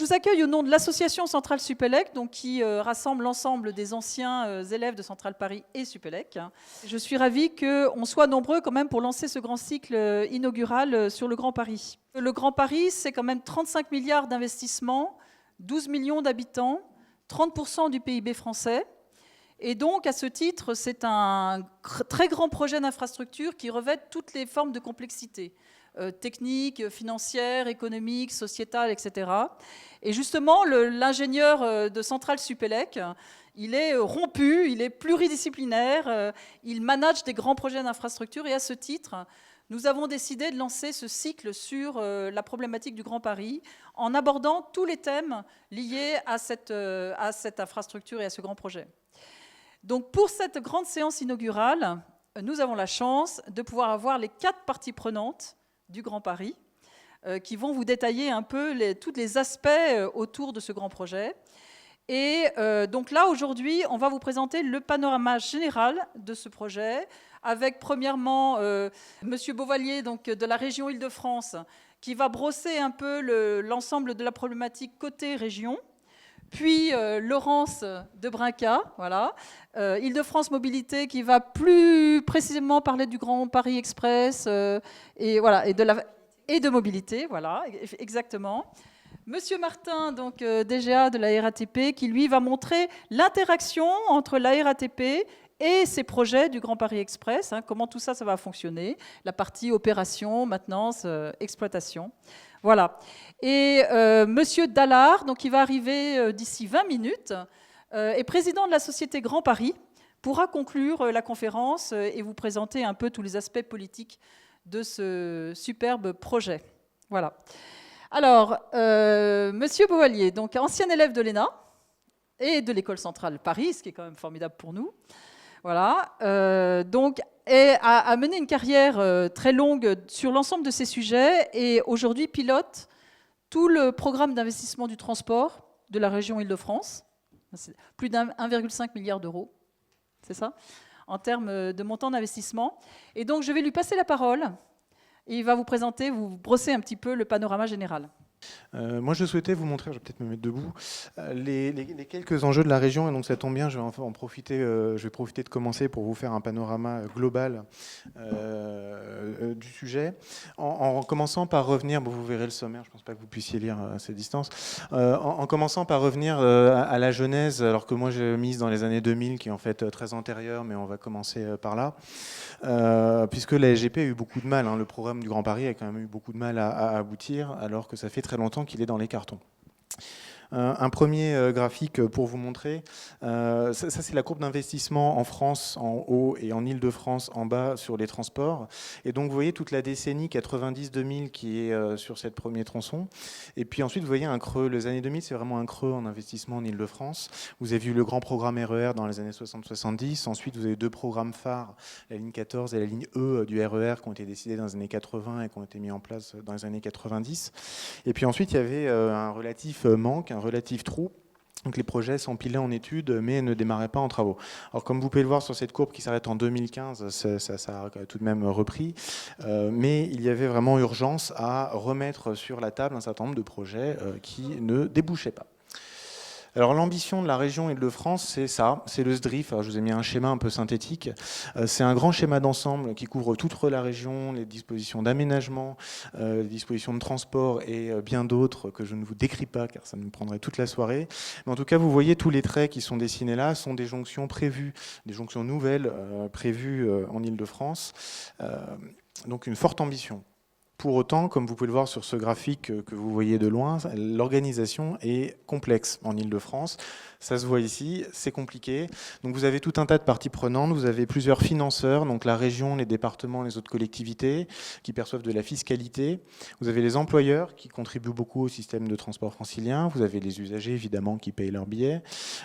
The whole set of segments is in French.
je vous accueille au nom de l'association Centrale Supélec, donc, qui rassemble l'ensemble des anciens élèves de Centrale Paris et Supélec. Je suis ravie qu'on soit nombreux quand même pour lancer ce grand cycle inaugural sur le Grand Paris. Le Grand Paris, c'est quand même 35 milliards d'investissements, 12 millions d'habitants, 30% du PIB français. Et donc, à ce titre, c'est un très grand projet d'infrastructure qui revêt toutes les formes de complexité. Technique, financière, économique, sociétale, etc. Et justement, l'ingénieur de Centrale Supélec, il est rompu, il est pluridisciplinaire, il manage des grands projets d'infrastructure. Et à ce titre, nous avons décidé de lancer ce cycle sur la problématique du Grand Paris en abordant tous les thèmes liés à cette infrastructure et à ce grand projet. Donc, pour cette grande séance inaugurale, nous avons la chance de pouvoir avoir les 4 parties prenantes du Grand Paris, qui vont vous détailler un peu tous les aspects autour de ce grand projet. Et donc là, aujourd'hui, on va vous présenter le panorama général de ce projet, avec premièrement Monsieur Beauvallier, donc, de la région Île-de-France, qui va brosser un peu l'ensemble de la problématique côté région. Puis Laurence de Brinca, voilà, Île-de-France Mobilité, qui va plus précisément parler du Grand Paris Express et de mobilité, voilà, exactement. Monsieur Martin, donc DGA de la RATP, qui lui va montrer l'interaction entre la RATP et ces projets du Grand Paris Express, comment tout ça, ça va fonctionner, la partie opération, maintenance, exploitation. Voilà. Et Monsieur Dallard, donc, il va arriver d'ici 20 minutes, est président de la société Grand Paris, pourra conclure la conférence et vous présenter un peu tous les aspects politiques de ce superbe projet. Voilà. Alors, Monsieur Beauvallier, donc ancien élève de l'ENA et de l'École centrale Paris, ce qui est quand même formidable pour nous. Voilà. Donc, a mené une carrière très longue sur l'ensemble de ces sujets et aujourd'hui pilote tout le programme d'investissement du transport de la région Île-de-France. C'est plus d'1,5 milliard d'euros, c'est ça, en termes de montant d'investissement. Et donc, je vais lui passer la parole. Et il va vous présenter, vous brosser un petit peu le panorama général. Moi, je souhaitais vous montrer, je vais peut-être me mettre debout, les quelques enjeux de la région. Et donc, ça tombe bien, je vais profiter de commencer pour vous faire un panorama global du sujet. En commençant par revenir, bon, vous verrez le sommaire, je ne pense pas que vous puissiez lire à cette distance, en commençant par revenir à la genèse, alors que moi j'ai mise dans les années 2000, qui est en fait très antérieure, mais on va commencer par là, puisque la SGP a eu beaucoup de mal, le programme du Grand Paris a quand même eu beaucoup de mal à aboutir, alors que ça fait très longtemps qu'il est dans les cartons. Un premier graphique pour vous montrer, ça c'est la courbe d'investissement en France en haut et en Île-de-France en bas sur les transports. Et donc vous voyez toute la décennie 90-2000 qui est sur cette premier tronçon. Et puis ensuite vous voyez un creux. Les années 2000 c'est vraiment un creux en investissement en Île-de-France. Vous avez vu le grand programme RER dans les années 60-70. Ensuite vous avez 2 programmes phares, la ligne 14 et la ligne E du RER qui ont été décidés dans les années 80 et qui ont été mis en place dans les années 90. Et puis ensuite il y avait un relatif manque, un relatif trou. Donc les projets s'empilaient en études, mais ne démarraient pas en travaux. Alors comme vous pouvez le voir sur cette courbe qui s'arrête en 2015, ça a tout de même repris. Mais il y avait vraiment urgence à remettre sur la table un certain nombre de projets qui ne débouchaient pas. Alors l'ambition de la région Île-de-France, c'est ça, c'est le SDRIF. Alors, je vous ai mis un schéma un peu synthétique. C'est un grand schéma d'ensemble qui couvre toute la région, les dispositions d'aménagement, les dispositions de transport et bien d'autres que je ne vous décris pas car ça me prendrait toute la soirée. Mais en tout cas, vous voyez tous les traits qui sont dessinés là sont des jonctions prévues, des jonctions nouvelles prévues en Île-de-France. Donc une forte ambition. Pour autant, comme vous pouvez le voir sur ce graphique que vous voyez de loin, l'organisation est complexe en Île-de-France. Ça se voit ici, c'est compliqué. Donc vous avez tout un tas de parties prenantes, vous avez plusieurs financeurs, donc la région, les départements, les autres collectivités qui perçoivent de la fiscalité. Vous avez les employeurs qui contribuent beaucoup au système de transport francilien. Vous avez les usagers, évidemment, qui payent leurs billets.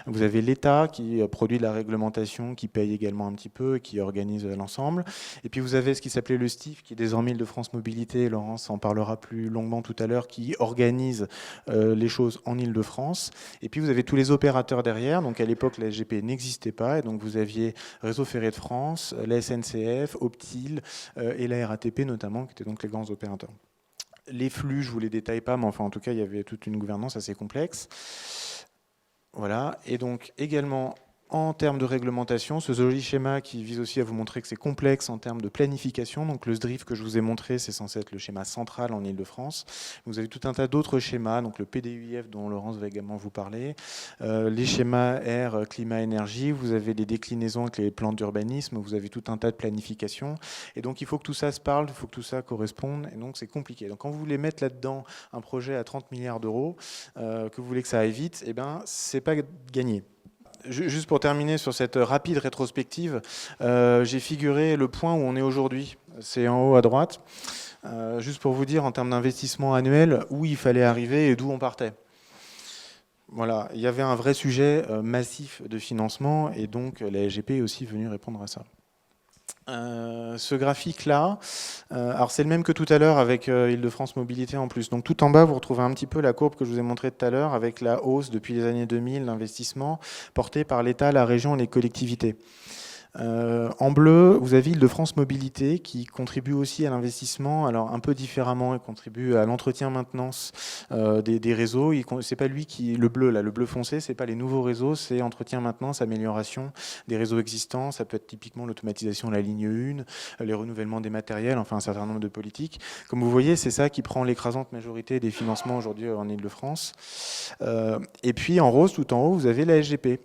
Vous avez l'État qui produit de la réglementation, qui paye également un petit peu et qui organise l'ensemble. Et puis vous avez ce qui s'appelait le STIF, qui est désormais Île-de-France Mobilité. Laurence en parlera plus longuement tout à l'heure, qui organise les choses en Île-de-France. Et puis vous avez tous les opérateurs derrière. Donc à l'époque, la SGP n'existait pas. Et donc vous aviez Réseau Ferré de France, la SNCF, Optile et la RATP notamment, qui étaient donc les grands opérateurs. Les flux, je ne vous les détaille pas, mais enfin, en tout cas, il y avait toute une gouvernance assez complexe. Voilà, et donc également en termes de réglementation, ce joli schéma qui vise aussi à vous montrer que c'est complexe en termes de planification. Donc le SDRIF que je vous ai montré, c'est censé être le schéma central en Ile-de-France. Vous avez tout un tas d'autres schémas, donc le PDUIF dont Laurence va également vous parler, les schémas air, climat, énergie, vous avez des déclinaisons avec les plans d'urbanisme, vous avez tout un tas de planification. Et donc il faut que tout ça se parle, il faut que tout ça corresponde, et donc c'est compliqué. Donc quand vous voulez mettre là-dedans un projet à 30 milliards d'euros, que vous voulez que ça aille vite, eh ben, c'est pas gagné. Juste pour terminer sur cette rapide rétrospective, j'ai figuré le point où on est aujourd'hui. C'est en haut à droite. Juste pour vous dire en termes d'investissement annuel où il fallait arriver et d'où on partait. Voilà, il y avait un vrai sujet massif de financement et donc la SGP est aussi venue répondre à ça. Ce graphique-là, alors c'est le même que tout à l'heure avec Île-de-France Mobilité en plus. Donc tout en bas, vous retrouvez un petit peu la courbe que je vous ai montrée tout à l'heure avec la hausse depuis les années 2000 d'investissement porté par l'État, la région et les collectivités. En bleu, vous avez Île-de-France Mobilité qui contribue aussi à l'investissement, alors un peu différemment, il contribue à l'entretien-maintenance des réseaux. C'est pas lui qui, le bleu là, le bleu foncé, c'est pas les nouveaux réseaux, c'est entretien-maintenance, amélioration des réseaux existants. Ça peut être typiquement l'automatisation de la ligne 1, les renouvellements des matériels, enfin un certain nombre de politiques. Comme vous voyez, c'est ça qui prend l'écrasante majorité des financements aujourd'hui en Île-de-France. Et puis en rose, tout en haut, vous avez la SGP.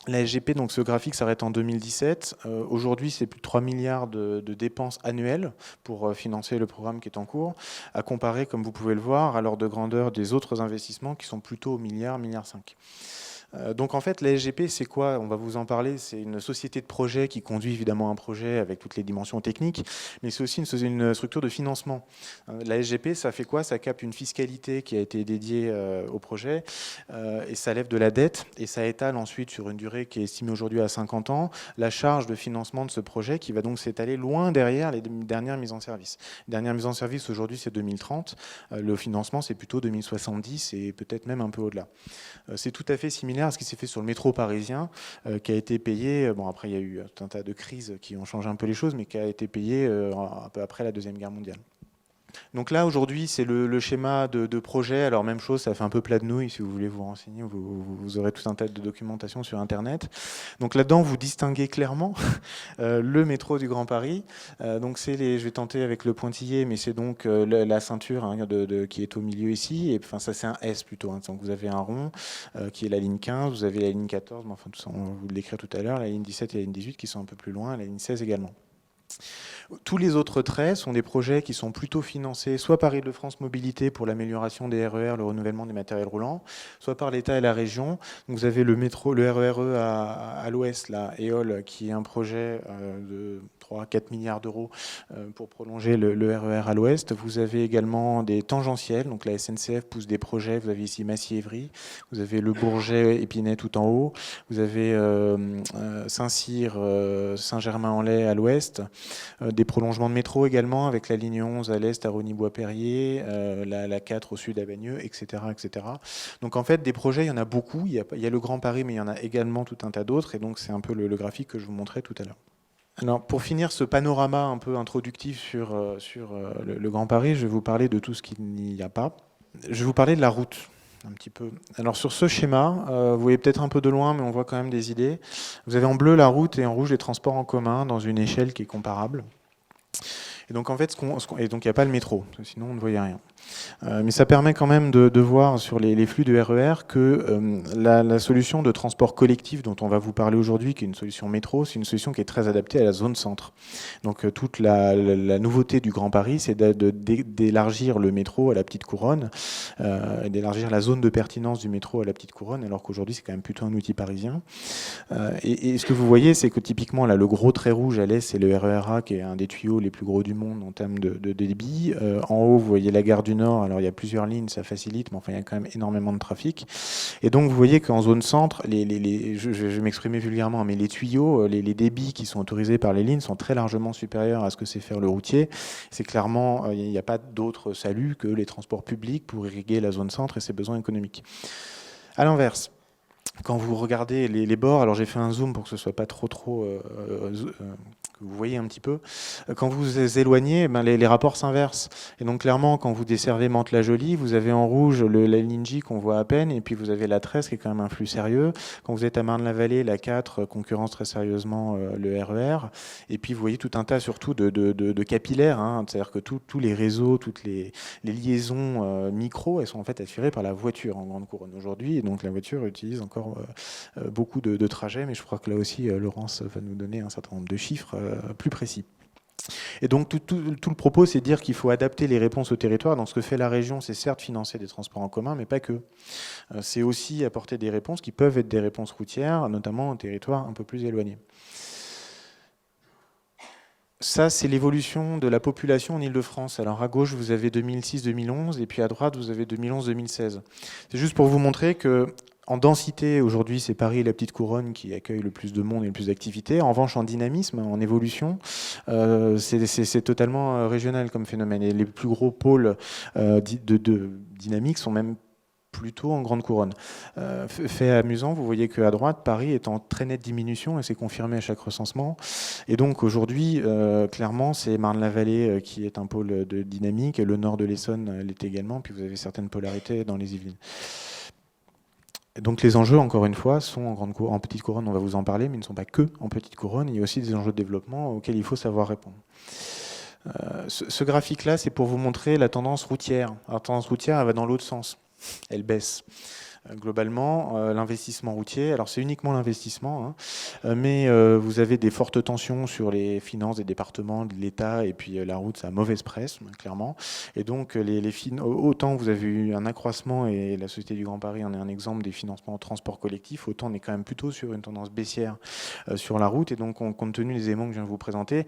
La SGP, donc ce graphique s'arrête en 2017. Aujourd'hui, c'est plus de 3 milliards de dépenses annuelles pour financer le programme qui est en cours, à comparer, comme vous pouvez le voir, à l'ordre de grandeur des autres investissements qui sont plutôt au milliard, milliard 5. Donc en fait, la SGP, c'est quoi? On va vous en parler. C'est une société de projet qui conduit évidemment un projet avec toutes les dimensions techniques, mais c'est aussi une structure de financement. La SGP, ça fait quoi? Ça capte une fiscalité qui a été dédiée au projet et ça lève de la dette et ça étale ensuite sur une durée qui est estimée aujourd'hui à 50 ans la charge de financement de ce projet qui va donc s'étaler loin derrière les dernières mises en service. Les dernières mises en service aujourd'hui, c'est 2030. Le financement, c'est plutôt 2070 et peut-être même un peu au-delà. C'est tout à fait similaire à ce qui s'est fait sur le métro parisien, qui a été payé, bon après il y a eu un tas de crises qui ont changé un peu les choses, mais qui a été payé un peu après la Deuxième Guerre mondiale. Donc là, aujourd'hui, c'est le schéma de projet. Alors, même chose, ça fait un peu plat de nouilles. Si vous voulez vous renseigner, vous aurez tout un tas de documentation sur Internet. Donc là-dedans, vous distinguez clairement le métro du Grand Paris. Donc, je vais tenter avec le pointillé, mais c'est donc la ceinture hein, qui est au milieu ici. Et enfin, ça, c'est un S plutôt. Hein. Donc, vous avez un rond qui est la ligne 15, vous avez la ligne 14, mais enfin, tout ça, on va vous l'écrire tout à l'heure, la ligne 17 et la ligne 18 qui sont un peu plus loin, la ligne 16 également. Tous les autres traits sont des projets qui sont plutôt financés soit par Île-de-France Mobilité pour l'amélioration des RER, le renouvellement des matériels roulants, soit par l'État et la région. Donc vous avez le métro, le RERE à l'ouest, la EOL, qui est un projet de 3-4 milliards d'euros pour prolonger le RER à l'ouest. Vous avez également des tangentiels, donc la SNCF pousse des projets. Vous avez ici Massy-Évry, vous avez le Bourget-Épinay tout en haut, vous avez Saint-Cyr, Saint-Germain-en-Laye à l'ouest. Des prolongements de métro également avec la ligne 11 à l'est à Rosny-Bois-Perrier, la 4 au sud à Bagneux, etc., etc. Donc en fait, des projets, il y en a beaucoup. Il y a le Grand Paris, mais il y en a également tout un tas d'autres. Et donc c'est un peu le graphique que je vous montrais tout à l'heure. Alors pour finir ce panorama un peu introductif sur le Grand Paris, je vais vous parler de tout ce qu'il n'y a pas. Je vais vous parler de la route. Un petit peu. Alors sur ce schéma, vous voyez peut-être un peu de loin, mais on voit quand même des idées. Vous avez en bleu la route et en rouge les transports en commun dans une échelle qui est comparable. Et donc en fait, et donc il n'y a pas le métro, sinon on ne voyait rien. Mais ça permet quand même de voir sur les flux de RER que la solution de transport collectif dont on va vous parler aujourd'hui, qui est une solution métro, c'est une solution qui est très adaptée à la zone centre. Donc toute la nouveauté du Grand Paris, c'est d'élargir le métro à la Petite Couronne, d'élargir la zone de pertinence du métro à la Petite Couronne, alors qu'aujourd'hui c'est quand même plutôt un outil parisien. Et ce que vous voyez, c'est que typiquement là, le gros trait rouge à l'est, c'est le RER A, qui est un des tuyaux les plus gros du monde en termes de débit. En haut, vous voyez la gare du Nord. Alors il y a plusieurs lignes, ça facilite, mais enfin il y a quand même énormément de trafic. Et donc vous voyez qu'en zone centre, je vais m'exprimer vulgairement, mais les tuyaux, les débits qui sont autorisés par les lignes sont très largement supérieurs à ce que sait faire le routier. C'est clairement, il n'y a pas d'autre salut que les transports publics pour irriguer la zone centre et ses besoins économiques. À l'inverse, quand vous regardez les bords, alors j'ai fait un zoom pour que ce soit pas trop que vous voyez un petit peu. Quand vous vous éloignez, ben les rapports s'inversent. Et donc clairement, quand vous desservez Mantes-la-Jolie, vous avez en rouge la ligne J qu'on voit à peine, et puis vous avez la 13 qui est quand même un flux sérieux. Quand vous êtes à Marne-la-Vallée, la 4 concurrence très sérieusement le RER. Et puis vous voyez tout un tas surtout de capillaires, hein. C'est-à-dire que tous les réseaux, toutes les liaisons micro, elles sont en fait assurées par la voiture en grande couronne aujourd'hui. Et donc la voiture utilise encore beaucoup de trajets, mais je crois que là aussi, Laurence va nous donner un certain nombre de chiffres plus précis. Et donc tout le propos, c'est de dire qu'il faut adapter les réponses au territoire. Donc ce que fait la région, c'est certes financer des transports en commun, mais pas que. C'est aussi apporter des réponses qui peuvent être des réponses routières, notamment en territoire un peu plus éloigné. Ça, c'est l'évolution de la population en Île-de-France. Alors à gauche, vous avez 2006-2011, et puis à droite, vous avez 2011-2016. C'est juste pour vous montrer que en densité, aujourd'hui, c'est Paris et la Petite Couronne qui accueillent le plus de monde et le plus d'activités. En revanche, en dynamisme, en évolution, c'est totalement régional comme phénomène. Et les plus gros pôles de dynamique sont même plutôt en grande couronne. Fait amusant, vous voyez qu'à droite, Paris est en très nette diminution et c'est confirmé à chaque recensement. Et donc aujourd'hui, clairement, c'est Marne-la-Vallée qui est un pôle de dynamique et le nord de l'Essonne l'est également. Puis vous avez certaines polarités dans les Yvelines. Donc les enjeux, encore une fois, sont en petite couronne, on va vous en parler, mais ils ne sont pas que en petite couronne. Il y a aussi des enjeux de développement auxquels il faut savoir répondre. Ce graphique-là, c'est pour vous montrer la tendance routière. Alors, la tendance routière, elle va dans l'autre sens. Elle baisse. Globalement, l'investissement routier, alors c'est uniquement l'investissement, hein, mais vous avez des fortes tensions sur les finances des départements, de l'État, et puis la route, ça a mauvaise presse, clairement. Et donc, autant vous avez eu un accroissement, et la Société du Grand Paris en est un exemple des financements en transport collectif, autant on est quand même plutôt sur une tendance baissière sur la route. Et donc, compte tenu des éléments que je viens de vous présenter,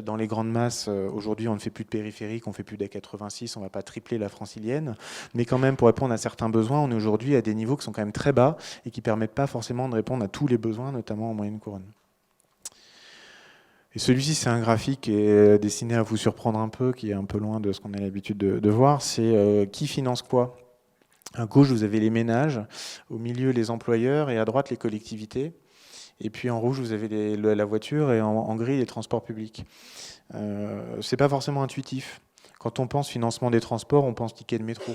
dans les grandes masses, aujourd'hui, on ne fait plus de périphérique, on ne fait plus d'A86, on ne va pas tripler la francilienne, mais quand même, pour répondre à certains besoins, on est aujourd'hui à des niveaux qui sont quand même très bas et qui ne permettent pas forcément de répondre à tous les besoins, notamment en moyenne couronne. Et celui-ci, c'est un graphique qui est destiné à vous surprendre un peu, qui est un peu loin de ce qu'on a l'habitude de voir. C'est qui finance quoi. À gauche, vous avez les ménages, au milieu, les employeurs, et à droite, les collectivités. Et puis en rouge, vous avez la voiture, et en gris, les transports publics. C'est pas forcément intuitif. Quand on pense financement des transports, on pense ticket de métro.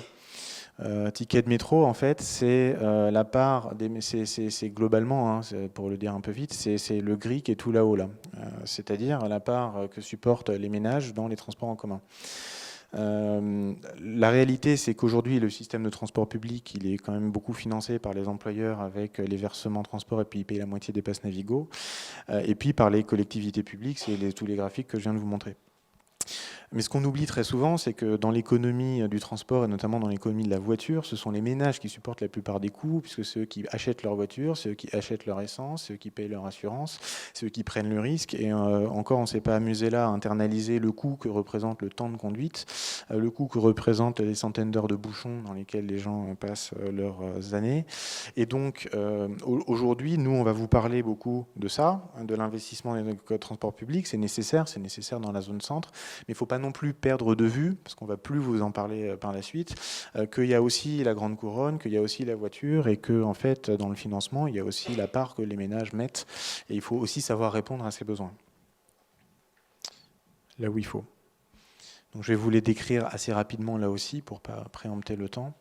Ticket de métro, en fait, c'est la part, c'est globalement, hein, pour le dire un peu vite, c'est le gris qui est tout là-haut, là. C'est-à-dire la part que supportent les ménages dans les transports en commun. La réalité, c'est qu'aujourd'hui, le système de transport public, il est quand même beaucoup financé par les employeurs avec les versements transport, et puis ils payent la moitié des passes Navigo, et puis par les collectivités publiques, c'est tous les graphiques que je viens de vous montrer. Mais ce qu'on oublie très souvent, c'est que dans l'économie du transport, et notamment dans l'économie de la voiture, ce sont les ménages qui supportent la plupart des coûts, puisque c'est eux qui achètent leur voiture, c'est eux qui achètent leur essence, c'est eux qui payent leur assurance, c'est eux qui prennent le risque. Et encore, on ne s'est pas amusé là à internaliser le coût que représente le temps de conduite, le coût que représentent les centaines d'heures de bouchons dans lesquelles les gens passent leurs années. Et donc, aujourd'hui, nous, on va vous parler beaucoup de ça, de l'investissement dans le transport public. C'est nécessaire dans la zone centre, mais il ne faut pas non plus perdre de vue, parce qu'on ne va plus vous en parler par la suite, qu'il y a aussi la grande couronne, qu'il y a aussi la voiture, et que en fait, dans le financement, il y a aussi la part que les ménages mettent, et il faut aussi savoir répondre à ces besoins. Là où il faut. Donc, je vais vous les décrire assez rapidement là aussi, pour ne pas préempter le temps.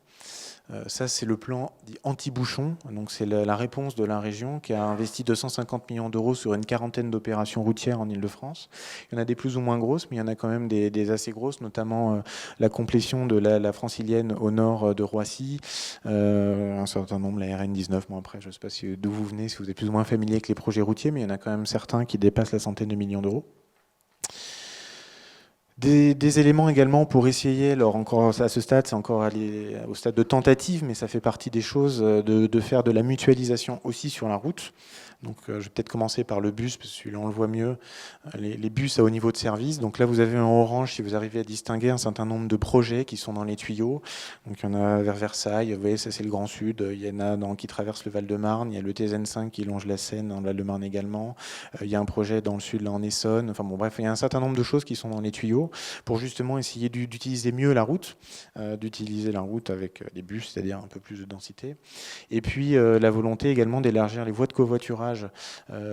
Ça, c'est le plan dit anti-bouchon. Donc, c'est la réponse de la région qui a investi 250 millions d'euros sur une quarantaine d'opérations routières en Île-de-France. Il y en a des plus ou moins grosses, mais il y en a quand même des assez grosses, notamment la complétion de la francilienne au nord de Roissy, un certain nombre, la RN19. Bon, après, je ne sais pas d'où vous venez, si vous êtes plus ou moins familier avec les projets routiers, mais il y en a quand même certains qui dépassent la centaine de millions d'euros. Des éléments également pour essayer, alors encore à ce stade, c'est encore aller au stade de tentative, mais ça fait partie des choses, de faire de la mutualisation aussi sur la route. Donc je vais peut-être commencer par le bus, parce que celui-là on le voit mieux. Les bus à haut niveau de service. Donc là vous avez en orange, si vous arrivez à distinguer, un certain nombre de projets qui sont dans les tuyaux. Donc il y en a vers Versailles, vous voyez, ça c'est le Grand Sud. Il y en a qui traversent le Val-de-Marne. Il y a le TZN5 qui longe la Seine dans le Val-de-Marne également. Il y a un projet dans le sud, là en Essonne. Enfin bon, bref, il y a un certain nombre de choses qui sont dans les tuyaux pour justement essayer d'utiliser mieux la route, d'utiliser la route avec des bus, c'est-à-dire un peu plus de densité. Et puis la volonté également d'élargir les voies de covoiturage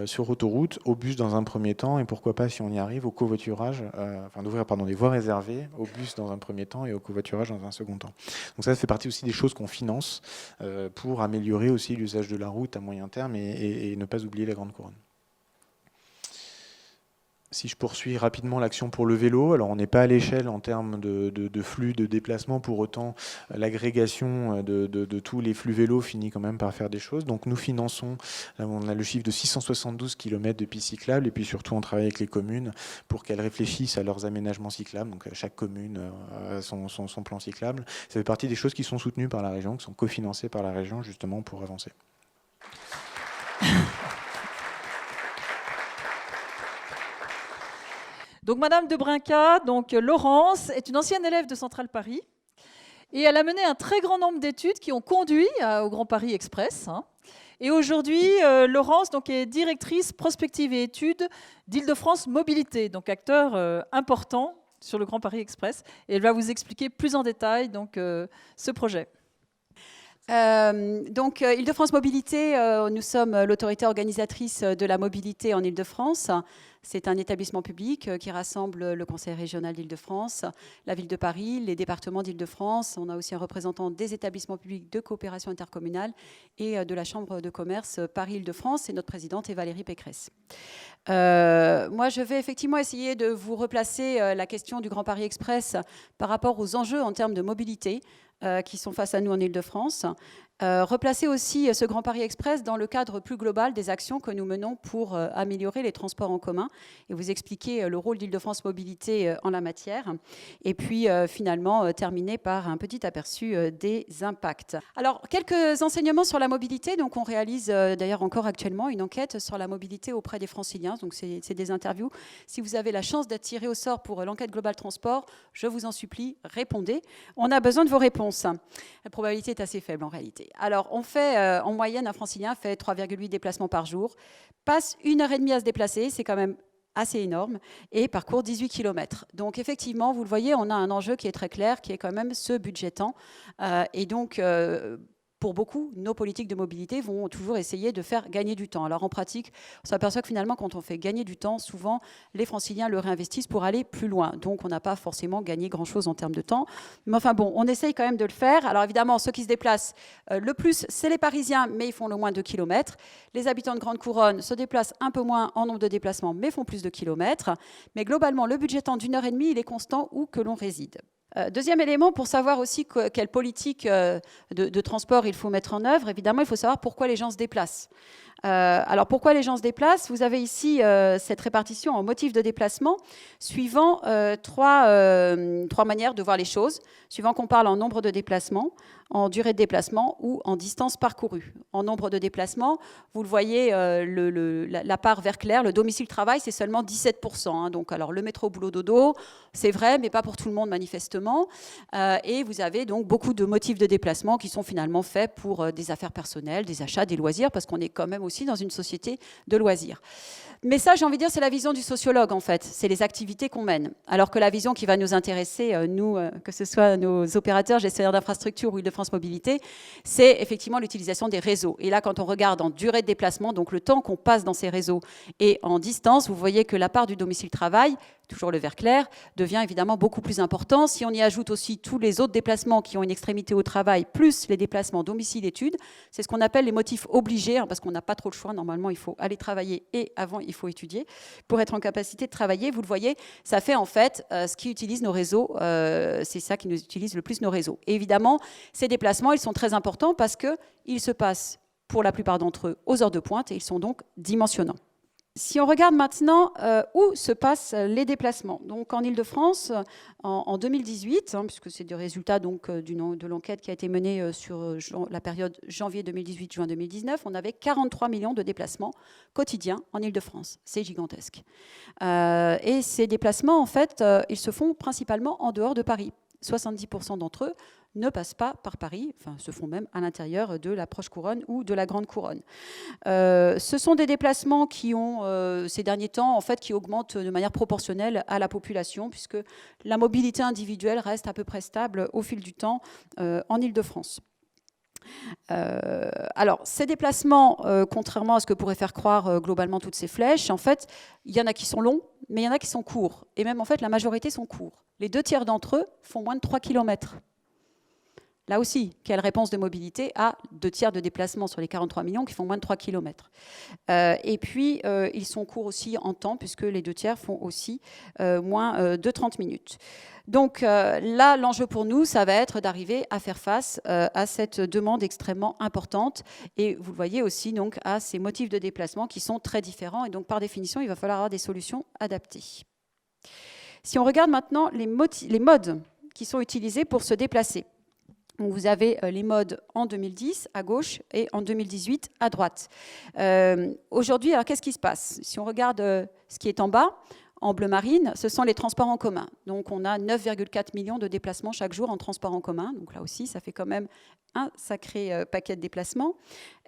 sur autoroute, aux bus dans un premier temps, et pourquoi pas, si on y arrive, au covoiturage, d'ouvrir des voies réservées aux bus dans un premier temps et au covoiturage dans un second temps. Donc ça fait partie aussi des choses qu'on finance pour améliorer aussi l'usage de la route à moyen terme et ne pas oublier la Grande Couronne. Si je poursuis rapidement l'action pour le vélo, alors on n'est pas à l'échelle en termes de flux de déplacement, pour autant l'agrégation de tous les flux vélos finit quand même par faire des choses. Donc nous finançons, là on a le chiffre de 672 km de pistes cyclables, et puis surtout on travaille avec les communes pour qu'elles réfléchissent à leurs aménagements cyclables. Donc chaque commune a son plan cyclable. Ça fait partie des choses qui sont soutenues par la région, qui sont cofinancées par la région justement pour avancer. Donc Madame de Brinca, donc Laurence, est une ancienne élève de Centrale Paris et elle a mené un très grand nombre d'études qui ont conduit au Grand Paris Express. Et aujourd'hui, Laurence donc, est directrice prospective et études d'Île-de-France Mobilité, donc acteur important sur le Grand Paris Express. Et elle va vous expliquer plus en détail donc, ce projet. Donc Île-de-France Mobilité, nous sommes l'autorité organisatrice de la mobilité en Île-de-France. C'est un établissement public qui rassemble le Conseil régional d'Île-de-France, la ville de Paris, les départements d'Île-de-France. On a aussi un représentant des établissements publics de coopération intercommunale et de la Chambre de commerce Paris-Île-de-France. Et notre présidente est Valérie Pécresse. Moi, je vais effectivement essayer de vous replacer la question du Grand Paris Express par rapport aux enjeux en termes de mobilité qui sont face à nous en Île-de-France. Replacer aussi ce Grand Paris Express dans le cadre plus global des actions que nous menons pour améliorer les transports en commun et vous expliquer le rôle d'Île-de-France Mobilité en la matière. Et puis finalement terminer par un petit aperçu des impacts. Alors quelques enseignements sur la mobilité. Donc on réalise d'ailleurs encore actuellement une enquête sur la mobilité auprès des Franciliens. Donc c'est des interviews. Si vous avez la chance d'être tiré au sort pour l'enquête globale transport, je vous en supplie, répondez. On a besoin de vos réponses. La probabilité est assez faible en réalité. Alors, on fait, en moyenne, un Francilien fait 3,8 déplacements par jour, passe 1h30 à se déplacer, c'est quand même assez énorme, et parcourt 18 km. Donc, effectivement, vous le voyez, on a un enjeu qui est très clair, qui est quand même ce budget temps. Et donc, pour beaucoup, nos politiques de mobilité vont toujours essayer de faire gagner du temps. Alors en pratique, on s'aperçoit que finalement, quand on fait gagner du temps, souvent, les Franciliens le réinvestissent pour aller plus loin. Donc on n'a pas forcément gagné grand-chose en termes de temps. Mais enfin bon, on essaye quand même de le faire. Alors évidemment, ceux qui se déplacent le plus, c'est les Parisiens, mais ils font le moins de kilomètres. Les habitants de Grande Couronne se déplacent un peu moins en nombre de déplacements, mais font plus de kilomètres. Mais globalement, le budget temps d'1h30, il est constant où que l'on réside. Deuxième élément, pour savoir aussi quelle politique de transport il faut mettre en œuvre, évidemment, il faut savoir pourquoi les gens se déplacent. Alors, pourquoi les gens se déplacent ? Vous avez ici cette répartition en motifs de déplacement, suivant trois manières de voir les choses, suivant qu'on parle en nombre de déplacements, en durée de déplacement ou en distance parcourue. En nombre de déplacements, vous le voyez, la part vert clair, le domicile-travail, c'est seulement 17%. Hein, donc, alors, le métro boulot dodo, c'est vrai, mais pas pour tout le monde manifestement. Et vous avez donc beaucoup de motifs de déplacement qui sont finalement faits pour des affaires personnelles, des achats, des loisirs, parce qu'on est quand même aussi dans une société de loisirs. Mais ça, j'ai envie de dire, c'est la vision du sociologue, en fait. C'est les activités qu'on mène. Alors que la vision qui va nous intéresser, nous, que ce soit nos opérateurs, gestionnaires d'infrastructures ou Île-de-France Mobilité, c'est effectivement l'utilisation des réseaux. Et là, quand on regarde en durée de déplacement, donc le temps qu'on passe dans ces réseaux, et en distance, vous voyez que la part du domicile-travail, toujours le vert clair, devient évidemment beaucoup plus important. Si on y ajoute aussi tous les autres déplacements qui ont une extrémité au travail, plus les déplacements domicile-études, c'est ce qu'on appelle les motifs obligés, hein, parce qu'on n'a pas trop le choix. Normalement, il faut aller travailler et avant, il faut étudier pour être en capacité de travailler. Vous le voyez, ça fait en fait ce qui utilise nos réseaux, c'est ça qui nous utilise le plus nos réseaux. Et évidemment, ces déplacements, ils sont très importants parce qu'ils se passent, pour la plupart d'entre eux, aux heures de pointe et ils sont donc dimensionnants. Si on regarde maintenant où se passent les déplacements, donc en Île-de-France, en 2018, puisque c'est des résultats donc, de l'enquête qui a été menée sur la période janvier 2018-juin 2019, on avait 43 millions de déplacements quotidiens en Île-de-France. C'est gigantesque. Et ces déplacements, en fait, ils se font principalement en dehors de Paris. 70% d'entre eux ne passent pas par Paris, enfin se font même à l'intérieur de la proche couronne ou de la grande couronne. Ce sont des déplacements qui ont, ces derniers temps, en fait, qui augmentent de manière proportionnelle à la population, puisque la mobilité individuelle reste à peu près stable au fil du temps en Île-de-France. Alors, ces déplacements, contrairement à ce que pourraient faire croire globalement toutes ces flèches, en fait, il y en a qui sont longs, mais il y en a qui sont courts. Et même, en fait, la majorité sont courts. Les 2 tiers d'entre eux font moins de 3 km. Là aussi, quelle réponse de mobilité à 2 tiers de déplacements sur les 43 millions qui font moins de 3 km. Et puis, ils sont courts aussi en temps, puisque les 2 tiers font aussi moins de 30 minutes. Donc là, l'enjeu pour nous, ça va être d'arriver à faire face à cette demande extrêmement importante. Et vous le voyez aussi donc, à ces motifs de déplacement qui sont très différents. Et donc, par définition, il va falloir avoir des solutions adaptées. Si on regarde maintenant les modes qui sont utilisés pour se déplacer. Donc vous avez les modes en 2010 à gauche et en 2018 à droite. Aujourd'hui, alors qu'est-ce qui se passe? Si on regarde ce qui est en bas, en bleu marine, ce sont les transports en commun. Donc on a 9,4 millions de déplacements chaque jour en transports en commun. Donc là aussi, ça fait quand même un sacré paquet de déplacements.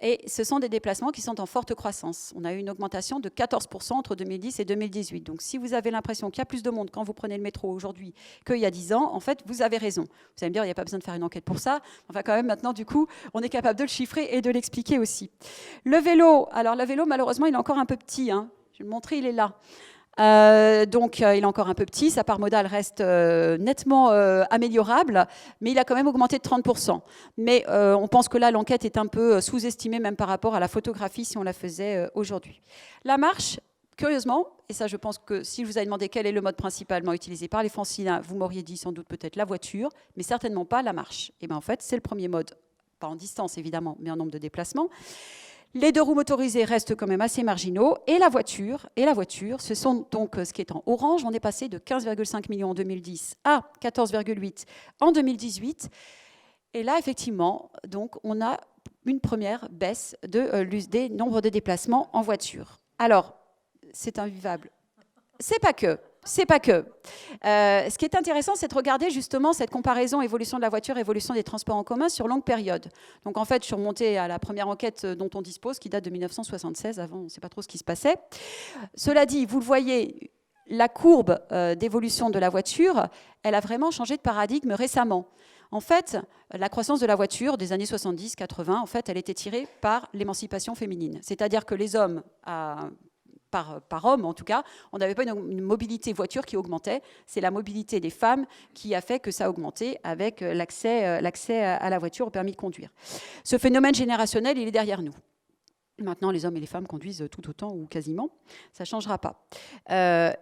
Et ce sont des déplacements qui sont en forte croissance. On a eu une augmentation de 14% entre 2010 et 2018. Donc si vous avez l'impression qu'il y a plus de monde quand vous prenez le métro aujourd'hui qu'il y a 10 ans, en fait, vous avez raison. Vous allez me dire, il n'y a pas besoin de faire une enquête pour ça. Enfin, quand même, maintenant, du coup, on est capable de le chiffrer et de l'expliquer aussi. Le vélo, alors le vélo, malheureusement, il est encore un peu petit. Je vais le montrer, il est là. Donc il est encore un peu petit, sa part modale reste nettement améliorable, mais il a quand même augmenté de 30%. Mais on pense que là, l'enquête est un peu sous-estimée, même par rapport à la photographie, si on la faisait aujourd'hui. La marche, curieusement, et ça je pense que si je vous avais demandé quel est le mode principalement utilisé par les Franciliens, vous m'auriez dit sans doute peut-être la voiture, mais certainement pas la marche. Et bien en fait, c'est le premier mode, pas en distance évidemment, mais en nombre de déplacements. Les 2 roues motorisées restent quand même assez marginaux. Et la voiture, ce sont donc ce qui est en orange. On est passé de 15,5 millions en 2010 à 14,8 en 2018. Et là, effectivement, donc, on a une première baisse des nombres de déplacements en voiture. Alors, c'est invivable. C'est pas que. Ce qui est intéressant, c'est de regarder justement cette comparaison évolution de la voiture, évolution des transports en commun sur longue période. Donc en fait, je suis remontée à la première enquête dont on dispose, qui date de 1976. Avant, on ne sait pas trop ce qui se passait. Cela dit, vous le voyez, la courbe d'évolution de la voiture, elle a vraiment changé de paradigme récemment. En fait, la croissance de la voiture des années 70-80, en fait, elle était tirée par l'émancipation féminine. C'est-à-dire que les hommes par homme en tout cas, on n'avait pas une mobilité voiture qui augmentait. C'est la mobilité des femmes qui a fait que ça a augmenté avec l'accès à la voiture, au permis de conduire. Ce phénomène générationnel, il est derrière nous. Maintenant, les hommes et les femmes conduisent tout autant ou quasiment. Ça ne changera pas.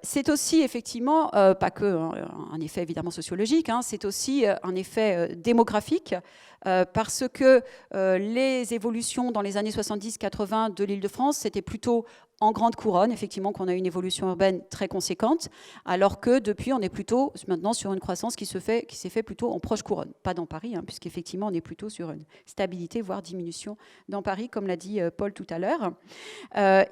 C'est aussi effectivement, pas que un effet évidemment sociologique, c'est aussi un effet démographique, parce que les évolutions dans les années 70-80 de l'Île-de-France, c'était plutôt en grande couronne, effectivement, qu'on a une évolution urbaine très conséquente, alors que depuis, on est plutôt maintenant sur une croissance qui s'est fait plutôt en proche couronne. Pas dans Paris, puisqu'effectivement, on est plutôt sur une stabilité, voire diminution dans Paris, comme l'a dit Paul tout à l'heure.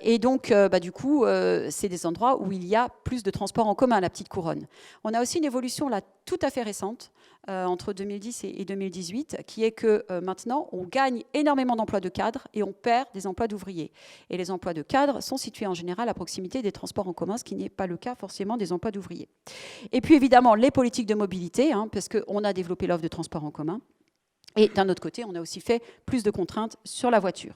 Et donc, du coup, c'est des endroits où il y a plus de transports en commun, la petite couronne. On a aussi une évolution là tout à fait récente, entre 2010 et 2018, qui est que maintenant, on gagne énormément d'emplois de cadres et on perd des emplois d'ouvriers. Et les emplois de cadres sont situés en général à proximité des transports en commun, ce qui n'est pas le cas forcément des emplois d'ouvriers. Et puis évidemment, les politiques de mobilité, parce qu'on a développé l'offre de transport en commun. Et d'un autre côté, on a aussi fait plus de contraintes sur la voiture.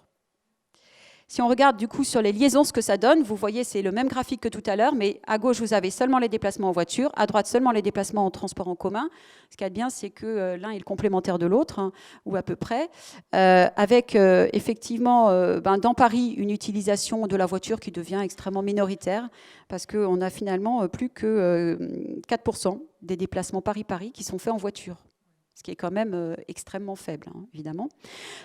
Si on regarde du coup sur les liaisons ce que ça donne, vous voyez c'est le même graphique que tout à l'heure, mais à gauche vous avez seulement les déplacements en voiture, à droite seulement les déplacements en transport en commun. Ce qu'il y a de bien, c'est que l'un est le complémentaire de l'autre, ou à peu près, avec effectivement dans Paris une utilisation de la voiture qui devient extrêmement minoritaire, parce qu'on a finalement plus que 4% des déplacements Paris-Paris qui sont faits en voiture. ce qui est quand même extrêmement faible, hein, évidemment.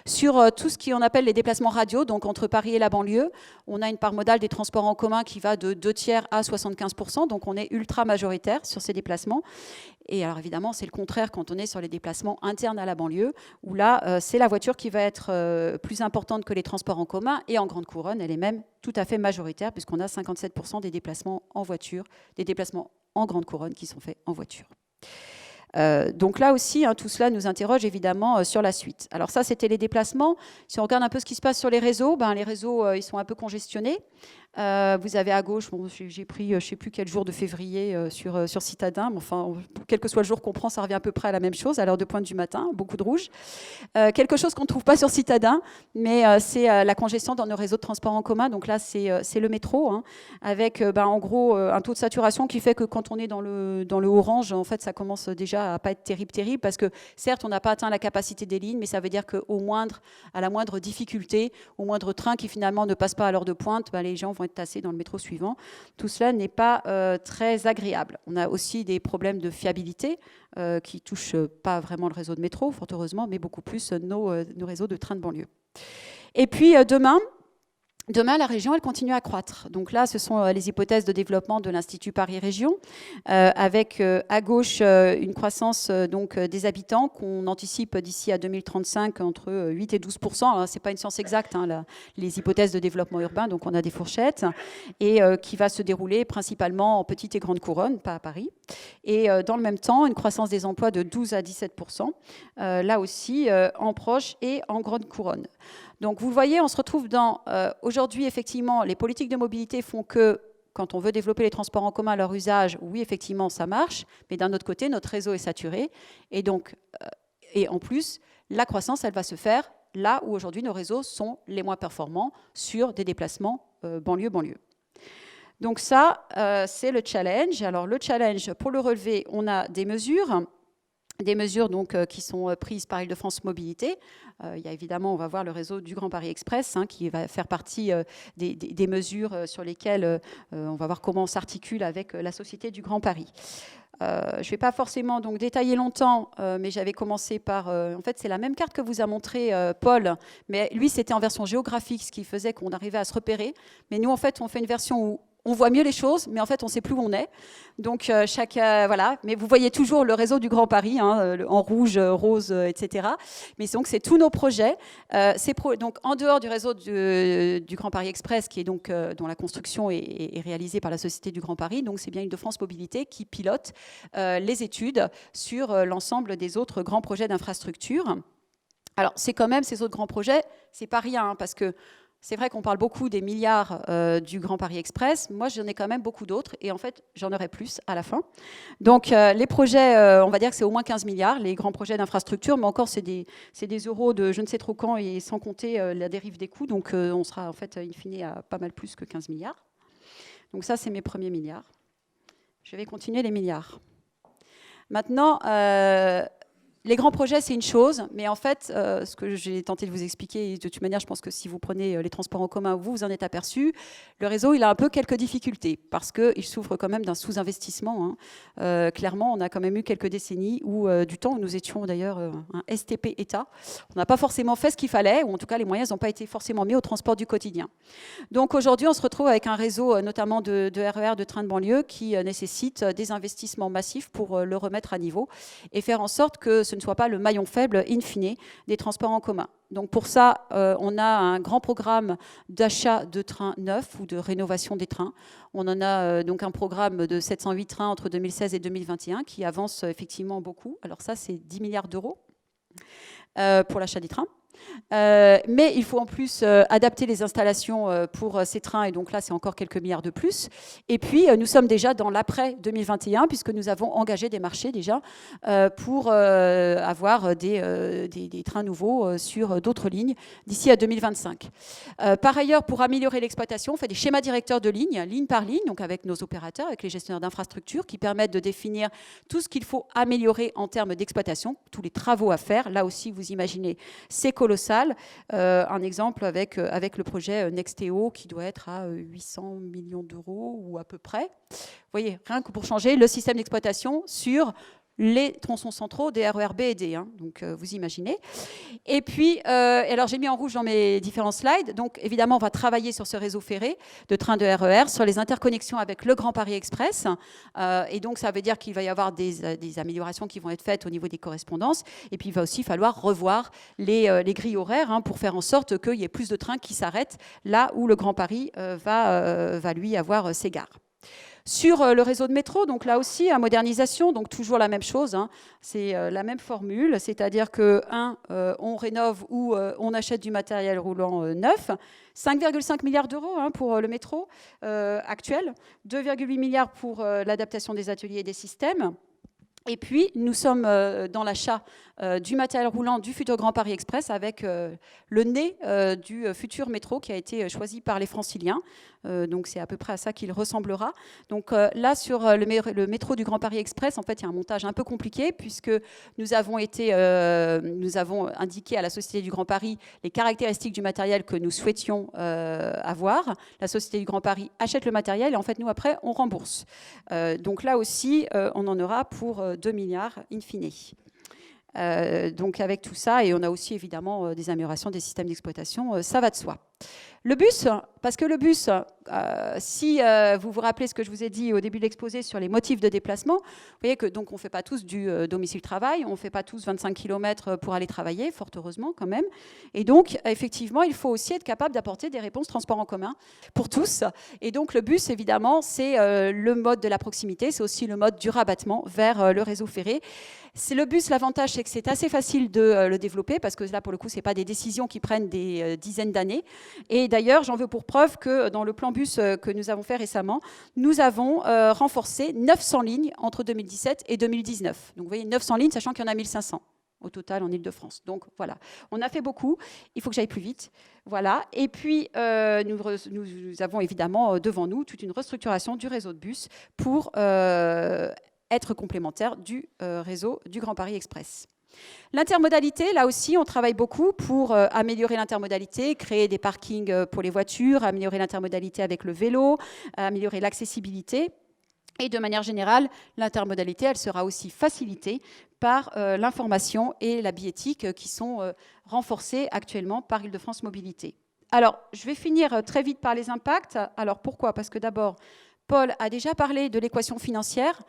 Sur tout ce qu'on appelle les déplacements radiaux, donc entre Paris et la banlieue, on a une part modale des transports en commun qui va de 2/3 à 75%, donc on est ultra majoritaire sur ces déplacements. Et alors évidemment, c'est le contraire quand on est sur les déplacements internes à la banlieue, où là, c'est la voiture qui va être plus importante que les transports en commun, et en Grande Couronne, elle est même tout à fait majoritaire, puisqu'on a 57% des déplacements en voiture, des déplacements en Grande Couronne qui sont faits en voiture. Donc là aussi, hein, tout cela nous interroge évidemment sur la suite. Alors ça, c'était les déplacements. Si on regarde un peu ce qui se passe sur les réseaux, les réseaux, ils sont un peu congestionnés. Vous avez à gauche, bon, j'ai pris, je ne sais plus quel jour de février sur Citadin, mais enfin, quel que soit le jour qu'on prend, ça revient à peu près à la même chose, à l'heure de pointe du matin, beaucoup de rouge. Quelque chose qu'on ne trouve pas sur Citadin, mais c'est la congestion dans nos réseaux de transport en commun. Donc là, c'est le métro, hein, avec en gros un taux de saturation qui fait que quand on est dans le orange, en fait, ça commence déjà à pas être terrible, parce que certes, on n'a pas atteint la capacité des lignes, mais ça veut dire à la moindre difficulté, au moindre train qui finalement ne passe pas à l'heure de pointe, les gens vont être tassés dans le métro suivant. Tout cela n'est pas très agréable. On a aussi des problèmes de fiabilité qui touchent pas vraiment le réseau de métro, fort heureusement, mais beaucoup plus nos réseaux de trains de banlieue. Et puis demain, la région, elle continue à croître. Donc là, ce sont les hypothèses de développement de l'Institut Paris Région, avec à gauche une croissance des habitants qu'on anticipe d'ici à 2035 entre 8 et 12%. Ce n'est pas une science exacte, hein, les hypothèses de développement urbain, donc on a des fourchettes, et qui va se dérouler principalement en petite et grande couronne, pas à Paris. Et dans le même temps, une croissance des emplois de 12 à 17%, là aussi en proche et en grande couronne. Donc vous le voyez, on se retrouve dans... aujourd'hui, effectivement, les politiques de mobilité font que, quand on veut développer les transports en commun à leur usage, oui, effectivement, ça marche, mais d'un autre côté, notre réseau est saturé. Et donc, et en plus, la croissance, elle va se faire là où aujourd'hui nos réseaux sont les moins performants sur des déplacements banlieue-banlieue. Donc ça, c'est le challenge. Alors le challenge, pour le relever, on a des mesures donc, qui sont prises par Île-de-France Mobilité. Il y a évidemment, on va voir le réseau du Grand Paris Express, hein, qui va faire partie des mesures sur lesquelles on va voir comment on s'articule avec la Société du Grand Paris. Je ne vais pas forcément donc détailler longtemps, mais j'avais commencé par... en fait, c'est la même carte que vous a montré Paul, mais lui, c'était en version géographique, ce qui faisait qu'on arrivait à se repérer. Mais nous, en fait, on fait une version où on voit mieux les choses, mais en fait, on ne sait plus où on est. Donc, voilà. Mais vous voyez toujours le réseau du Grand Paris, hein, en rouge, rose, etc. Mais donc, c'est tous nos projets. Donc, en dehors du réseau du Grand Paris Express, qui est donc, dont la construction est réalisée par la Société du Grand Paris, donc c'est bien Île-de-France Mobilité qui pilote les études sur l'ensemble des autres grands projets d'infrastructure. Alors, c'est quand même, ces autres grands projets, c'est pas rien, hein, parce que c'est vrai qu'on parle beaucoup des milliards du Grand Paris Express. Moi, j'en ai quand même beaucoup d'autres. Et en fait, j'en aurai plus à la fin. Donc, les projets, on va dire que c'est au moins 15 milliards, les grands projets d'infrastructure. Mais encore, c'est des euros de je ne sais trop quand, et sans compter la dérive des coûts. Donc, on sera en fait, in fine, à pas mal plus que 15 milliards. Donc, ça, c'est mes premiers milliards. Je vais continuer les milliards. Maintenant... les grands projets, c'est une chose, mais en fait, ce que j'ai tenté de vous expliquer, et de toute manière, je pense que si vous prenez les transports en commun, vous en êtes aperçu, le réseau, il a un peu quelques difficultés, parce qu'il souffre quand même d'un sous-investissement. Hein. Clairement, on a quand même eu quelques décennies où, du temps où nous étions d'ailleurs un STP État, on n'a pas forcément fait ce qu'il fallait, ou en tout cas, les moyens n'ont pas été forcément mis au transport du quotidien. Donc aujourd'hui, on se retrouve avec un réseau, notamment de RER, de trains de banlieue, qui nécessite des investissements massifs pour le remettre à niveau, et faire en sorte que ce ne soit pas le maillon faible, in fine, des transports en commun. Donc pour ça, on a un grand programme d'achat de trains neufs ou de rénovation des trains. On en a donc un programme de 708 trains entre 2016 et 2021 qui avance effectivement beaucoup. Alors ça, c'est 10 milliards d'euros pour l'achat des trains. Mais il faut en plus adapter les installations pour ces trains, et donc là c'est encore quelques milliards de plus. Et puis nous sommes déjà dans l'après 2021 puisque nous avons engagé des marchés déjà pour avoir des trains nouveaux sur d'autres lignes d'ici à 2025. Par ailleurs, pour améliorer l'exploitation, on fait des schémas directeurs de lignes, ligne par ligne, donc avec nos opérateurs, avec les gestionnaires d'infrastructures, qui permettent de définir tout ce qu'il faut améliorer en termes d'exploitation, tous les travaux à faire. Là aussi, vous imaginez, c'est colossal. Un exemple avec le projet Nexteo qui doit être à 800 millions d'euros ou à peu près. Vous voyez, rien que pour changer le système d'exploitation sur les tronçons centraux des RER B et D, hein, donc vous imaginez. Et puis, alors j'ai mis en rouge dans mes différents slides, donc évidemment on va travailler sur ce réseau ferré de trains de RER, sur les interconnexions avec le Grand Paris Express, et donc ça veut dire qu'il va y avoir des améliorations qui vont être faites au niveau des correspondances, et puis il va aussi falloir revoir les grilles horaires, hein, pour faire en sorte qu'il y ait plus de trains qui s'arrêtent là où le Grand Paris va lui avoir ses gares. Sur le réseau de métro, donc là aussi, à modernisation, donc toujours la même chose, hein, c'est la même formule, c'est-à-dire que, on rénove ou on achète du matériel roulant neuf, 5,5 milliards d'euros, hein, pour le métro actuel, 2,8 milliards pour l'adaptation des ateliers et des systèmes. Et puis, nous sommes dans l'achat du matériel roulant du futur Grand Paris Express avec le nez du futur métro qui a été choisi par les Franciliens. Donc, c'est à peu près à ça qu'il ressemblera. Donc, là, sur le métro du Grand Paris Express, en fait, il y a un montage un peu compliqué puisque nous avons indiqué à la Société du Grand Paris les caractéristiques du matériel que nous souhaitions avoir. La Société du Grand Paris achète le matériel et en fait, nous, après, on rembourse. Donc, là aussi, on en aura pour 2 milliards in fine. Donc avec tout ça, et on a aussi évidemment des améliorations des systèmes d'exploitation, ça va de soi. Le bus, parce que le bus, si vous vous rappelez ce que je vous ai dit au début de l'exposé sur les motifs de déplacement, vous voyez que donc on ne fait pas tous du domicile-travail, on ne fait pas tous 25 km pour aller travailler, fort heureusement quand même. Et donc effectivement, il faut aussi être capable d'apporter des réponses transport en commun pour tous. Et donc le bus, évidemment, c'est le mode de la proximité, c'est aussi le mode du rabattement vers le réseau ferré. C'est le bus, l'avantage, c'est que c'est assez facile de le développer parce que là, pour le coup, ce n'est pas des décisions qui prennent des dizaines d'années. Et d'ailleurs, j'en veux pour preuve que dans le plan bus que nous avons fait récemment, nous avons renforcé 900 lignes entre 2017 et 2019. Donc vous voyez, 900 lignes, sachant qu'il y en a 1500 au total en Ile-de-France. Donc voilà, on a fait beaucoup, il faut que j'aille plus vite. Voilà. Et puis, nous avons évidemment devant nous toute une restructuration du réseau de bus pour être complémentaire du réseau du Grand Paris Express. L'intermodalité, là aussi, on travaille beaucoup pour améliorer l'intermodalité, créer des parkings pour les voitures, améliorer l'intermodalité avec le vélo, améliorer l'accessibilité. Et de manière générale, l'intermodalité, elle sera aussi facilitée par l'information et la billettique qui sont renforcées actuellement par Île-de-France Mobilité. Alors, je vais finir très vite par les impacts. Alors, pourquoi ? Parce que d'abord, Paul a déjà parlé de l'équation financière.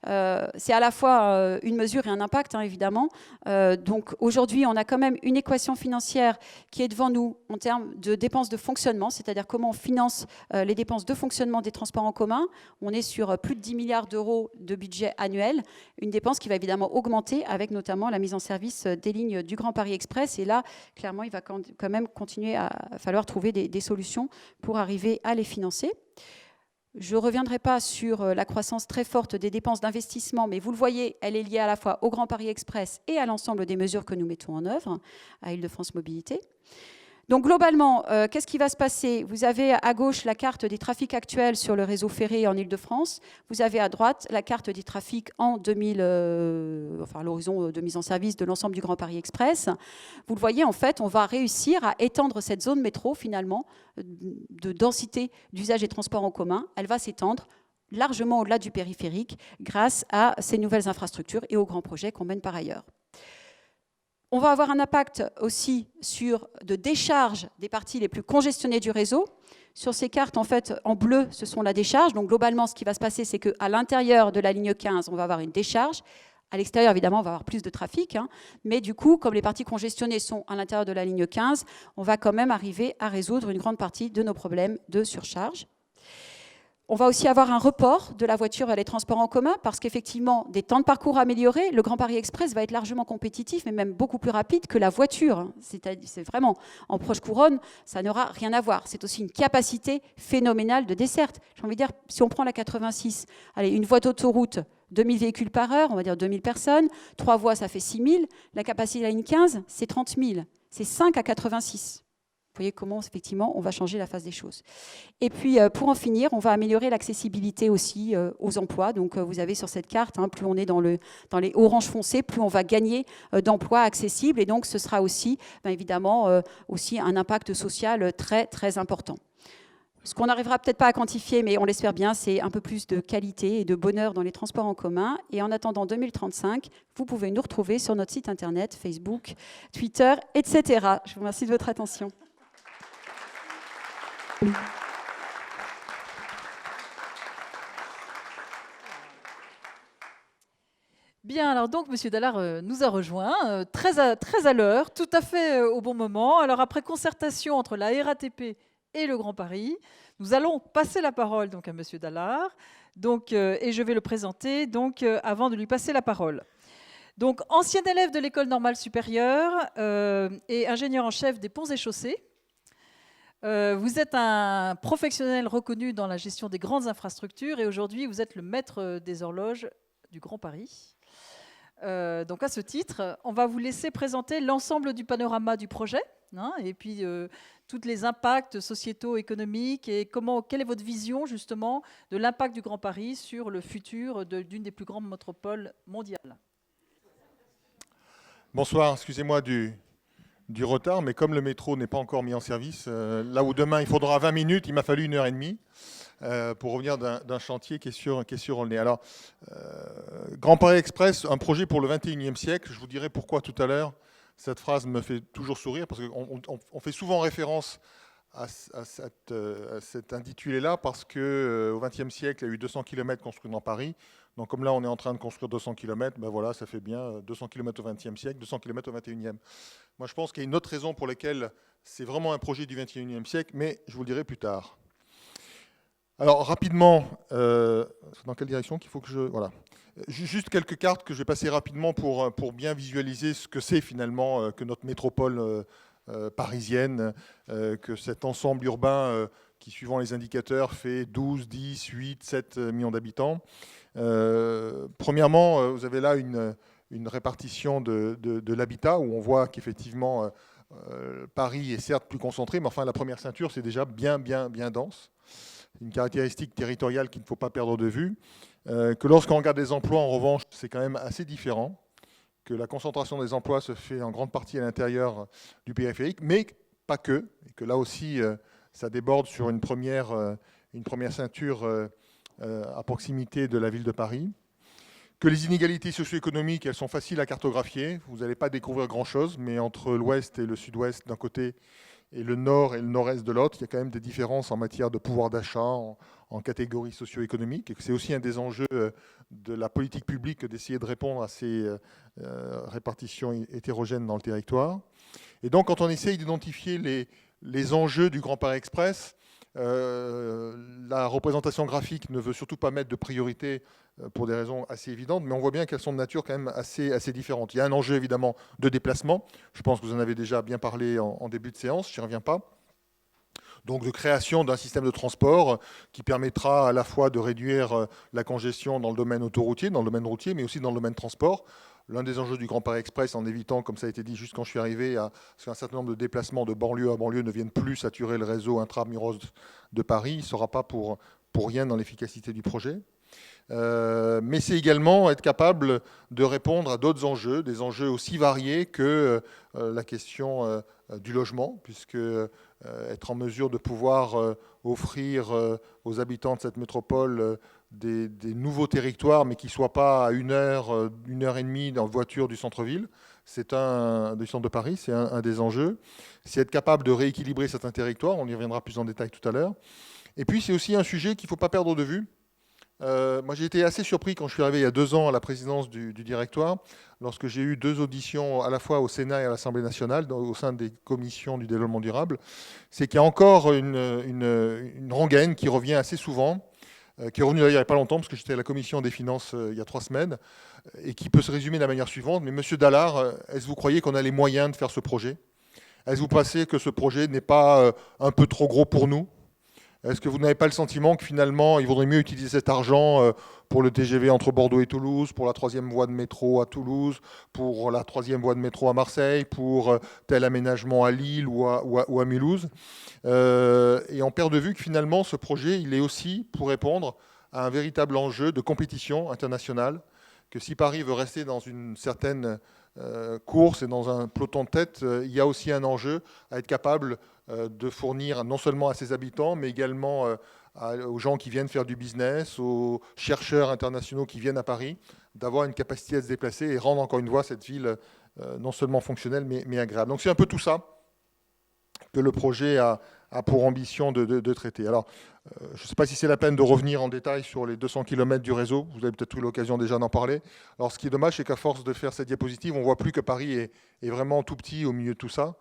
C'est à la fois une mesure et un impact, hein, évidemment. Donc aujourd'hui, on a quand même une équation financière qui est devant nous en termes de dépenses de fonctionnement, c'est-à-dire comment on finance les dépenses de fonctionnement des transports en commun. On est sur plus de 10 milliards d'euros de budget annuel, une dépense qui va évidemment augmenter avec notamment la mise en service des lignes du Grand Paris Express. Et là, clairement, il va quand même continuer à falloir trouver des solutions pour arriver à les financer. Je ne reviendrai pas sur la croissance très forte des dépenses d'investissement, mais vous le voyez, elle est liée à la fois au Grand Paris Express et à l'ensemble des mesures que nous mettons en œuvre à Île-de-France Mobilité. Donc globalement, qu'est-ce qui va se passer ? Vous avez à gauche la carte des trafics actuels sur le réseau ferré en Île-de-France. Vous avez à droite la carte des trafics en l'horizon de mise en service de l'ensemble du Grand Paris Express. Vous le voyez, en fait, on va réussir à étendre cette zone métro, finalement, de densité d'usage des transports en commun. Elle va s'étendre largement au-delà du périphérique grâce à ces nouvelles infrastructures et aux grands projets qu'on mène par ailleurs. On va avoir un impact aussi sur de décharge des parties les plus congestionnées du réseau. Sur ces cartes, en fait, en bleu, ce sont la décharge. Donc globalement, ce qui va se passer, c'est qu'à l'intérieur de la ligne 15, on va avoir une décharge. À l'extérieur, évidemment, on va avoir plus de trafic. Hein. Mais du coup, comme les parties congestionnées sont à l'intérieur de la ligne 15, on va quand même arriver à résoudre une grande partie de nos problèmes de surcharge. On va aussi avoir un report de la voiture vers les transports en commun parce qu'effectivement, des temps de parcours améliorés, le Grand Paris Express va être largement compétitif, mais même beaucoup plus rapide que la voiture. C'est vraiment, en proche couronne, ça n'aura rien à voir. C'est aussi une capacité phénoménale de desserte. J'ai envie de dire, si on prend la 86, allez, une voie d'autoroute, 2000 véhicules par heure, on va dire 2000 personnes, 3 voies, ça fait 6000. La capacité de la ligne 15, c'est 30 000. C'est 5 à 86. Vous voyez comment, effectivement, on va changer la face des choses. Et puis, pour en finir, on va améliorer l'accessibilité aussi aux emplois. Donc, vous avez sur cette carte, hein, plus on est dans les oranges foncés, plus on va gagner d'emplois accessibles. Et donc, ce sera aussi, évidemment, aussi un impact social très, très important. Ce qu'on n'arrivera peut-être pas à quantifier, mais on l'espère bien, c'est un peu plus de qualité et de bonheur dans les transports en commun. Et en attendant 2035, vous pouvez nous retrouver sur notre site internet, Facebook, Twitter, etc. Je vous remercie de votre attention. Bien, alors donc, M. Dallard nous a rejoints, très à l'heure, tout à fait au bon moment. Alors, après concertation entre la RATP et le Grand Paris, nous allons passer la parole donc, à M. Dallard, donc, et je vais le présenter donc, avant de lui passer la parole. Donc, ancien élève de l'École normale supérieure et ingénieur en chef des ponts et chaussées. Vous êtes un professionnel reconnu dans la gestion des grandes infrastructures et aujourd'hui, vous êtes le maître des horloges du Grand Paris. Donc à ce titre, on va vous laisser présenter l'ensemble du panorama du projet, hein, et puis tous les impacts sociétaux, économiques, et quelle est votre vision justement de l'impact du Grand Paris sur le futur d'une des plus grandes métropoles mondiales. Bonsoir, excusez-moi du retard, mais comme le métro n'est pas encore mis en service, là où demain il faudra 20 minutes, il m'a fallu 1h30. Pour revenir d'un chantier qui est sur le nez. Alors, Grand Paris Express, un projet pour le 21e siècle, je vous dirai pourquoi tout à l'heure. Cette phrase me fait toujours sourire, parce qu'on fait souvent référence à cet intitulé-là, parce qu'au XXe siècle, il y a eu 200 km construits dans Paris. Donc comme là, on est en train de construire 200 km, ben voilà, ça fait bien 200 km au XXe siècle, 200 km au XXIe. Moi, je pense qu'il y a une autre raison pour laquelle c'est vraiment un projet du XXIe siècle, mais je vous le dirai plus tard. Alors, rapidement, dans quelle direction qu'il faut que je... Voilà. Juste quelques cartes que je vais passer rapidement pour bien visualiser ce que c'est finalement que notre métropole parisienne, que cet ensemble urbain qui, suivant les indicateurs, fait 12, 10, 8, 7 millions d'habitants. Premièrement, vous avez là une répartition de l'habitat où on voit qu'effectivement, Paris est certes plus concentré, mais enfin, la première ceinture, c'est déjà bien dense. Une caractéristique territoriale qu'il ne faut pas perdre de vue, que lorsqu'on regarde les emplois, en revanche, c'est quand même assez différent, que la concentration des emplois se fait en grande partie à l'intérieur du périphérique, mais pas que, et que là aussi, ça déborde sur une première ceinture à proximité de la ville de Paris, que les inégalités socio-économiques, elles sont faciles à cartographier, vous n'allez pas découvrir grand-chose, mais entre l'ouest et le sud-ouest d'un côté, et le nord et le nord-est de l'autre, il y a quand même des différences en matière de pouvoir d'achat, en catégories socio-économiques, et que c'est aussi un des enjeux de la politique publique d'essayer de répondre à ces répartitions hétérogènes dans le territoire. Et donc, quand on essaye d'identifier les enjeux du Grand Paris Express, la représentation graphique ne veut surtout pas mettre de priorité pour des raisons assez évidentes, mais on voit bien qu'elles sont de nature quand même assez différentes. Il y a un enjeu évidemment de déplacement, je pense que vous en avez déjà bien parlé en début de séance, je n'y reviens pas. Donc de création d'un système de transport qui permettra à la fois de réduire la congestion dans le domaine autoroutier, dans le domaine routier, mais aussi dans le domaine transport. L'un des enjeux du Grand Paris Express, en évitant, comme ça a été dit juste quand je suis arrivé, à ce qu'un certain nombre de déplacements de banlieue à banlieue ne viennent plus saturer le réseau intramuros de Paris, il ne sera pas pour rien dans l'efficacité du projet. Mais c'est également être capable de répondre à d'autres enjeux, des enjeux aussi variés que la question du logement, puisque être en mesure de pouvoir offrir aux habitants de cette métropole des nouveaux territoires, mais qui ne soient pas à 1 heure et demie en voiture du centre-ville, du centre de Paris, c'est un des enjeux. C'est être capable de rééquilibrer certains territoires, on y reviendra plus en détail tout à l'heure. Et puis c'est aussi un sujet qu'il ne faut pas perdre de vue. Moi j'ai été assez surpris quand je suis arrivé il y a 2 ans à la présidence du directoire, lorsque j'ai eu 2 auditions à la fois au Sénat et à l'Assemblée nationale, au sein des commissions du développement durable, c'est qu'il y a encore une rengaine qui revient assez souvent, qui est revenue il n'y a pas longtemps, parce que j'étais à la commission des finances il y a 3 semaines, et qui peut se résumer de la manière suivante. Mais Monsieur Dallard, est-ce que vous croyez qu'on a les moyens de faire ce projet? Est-ce que vous pensez que ce projet n'est pas un peu trop gros pour nous? Est-ce que vous n'avez pas le sentiment que finalement, il vaudrait mieux utiliser cet argent pour le TGV entre Bordeaux et Toulouse, pour la 3e voie de métro à Toulouse, pour la 3e voie de métro à Marseille, pour tel aménagement à Lille ou à Mulhouse, et on perd de vue que finalement, ce projet, il est aussi pour répondre à un véritable enjeu de compétition internationale, que si Paris veut rester dans une certaine course et dans un peloton de tête, il y a aussi un enjeu à être capable de fournir non seulement à ses habitants, mais également aux gens qui viennent faire du business, aux chercheurs internationaux qui viennent à Paris, d'avoir une capacité à se déplacer et rendre encore une fois cette ville non seulement fonctionnelle, mais agréable. Donc c'est un peu tout ça que le projet a pour ambition de traiter. Alors, je ne sais pas si c'est la peine de revenir en détail sur les 200 km du réseau. Vous avez peut-être eu l'occasion déjà d'en parler. Alors, ce qui est dommage, c'est qu'à force de faire cette diapositive, on ne voit plus que Paris est vraiment tout petit au milieu de tout ça.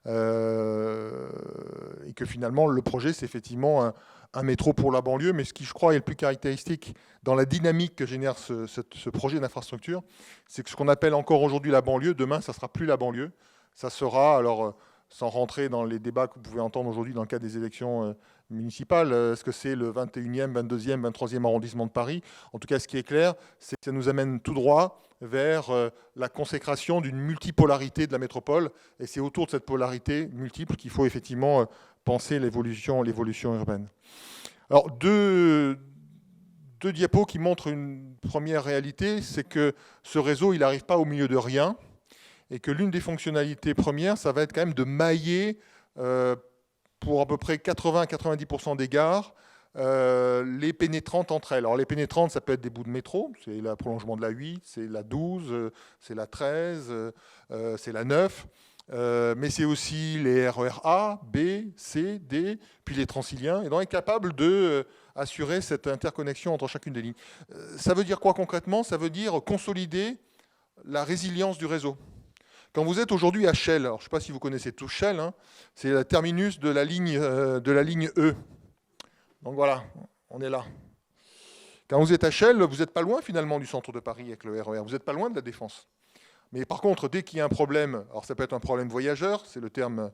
Et que finalement, le projet, c'est effectivement un métro pour la banlieue. Mais ce qui, je crois, est le plus caractéristique dans la dynamique que génère ce projet d'infrastructure, c'est que ce qu'on appelle encore aujourd'hui la banlieue, demain, ça ne sera plus la banlieue. Ça sera, alors, sans rentrer dans les débats que vous pouvez entendre aujourd'hui dans le cadre des élections municipales, est-ce que c'est le 21e, 22e, 23e arrondissement de Paris? En tout cas, ce qui est clair, c'est que ça nous amène tout droit vers la consécration d'une multipolarité de la métropole. Et c'est autour de cette polarité multiple qu'il faut effectivement penser l'évolution urbaine. Alors, deux diapos qui montrent une première réalité, c'est que ce réseau, il n'arrive pas au milieu de rien. Et que l'une des fonctionnalités premières, ça va être quand même de mailler pour à peu près 80-90% des gares les pénétrantes entre elles. Alors les pénétrantes, ça peut être des bouts de métro, c'est le prolongement de la 8, c'est la 12, c'est la 13, c'est la 9, mais c'est aussi les RER A, B, C, D, puis les Transiliens, et donc être capable d'assurer cette interconnexion entre chacune des lignes. Ça veut dire quoi concrètement? Ça veut dire consolider la résilience du réseau. Quand vous êtes aujourd'hui à Chelles, alors je ne sais pas si vous connaissez tous Chelles, hein, c'est le terminus de la ligne E. Donc voilà, on est là. Quand vous êtes à Chelles, vous n'êtes pas loin finalement du centre de Paris avec le RER, vous n'êtes pas loin de la Défense. Mais par contre, dès qu'il y a un problème, alors ça peut être un problème voyageur, c'est le terme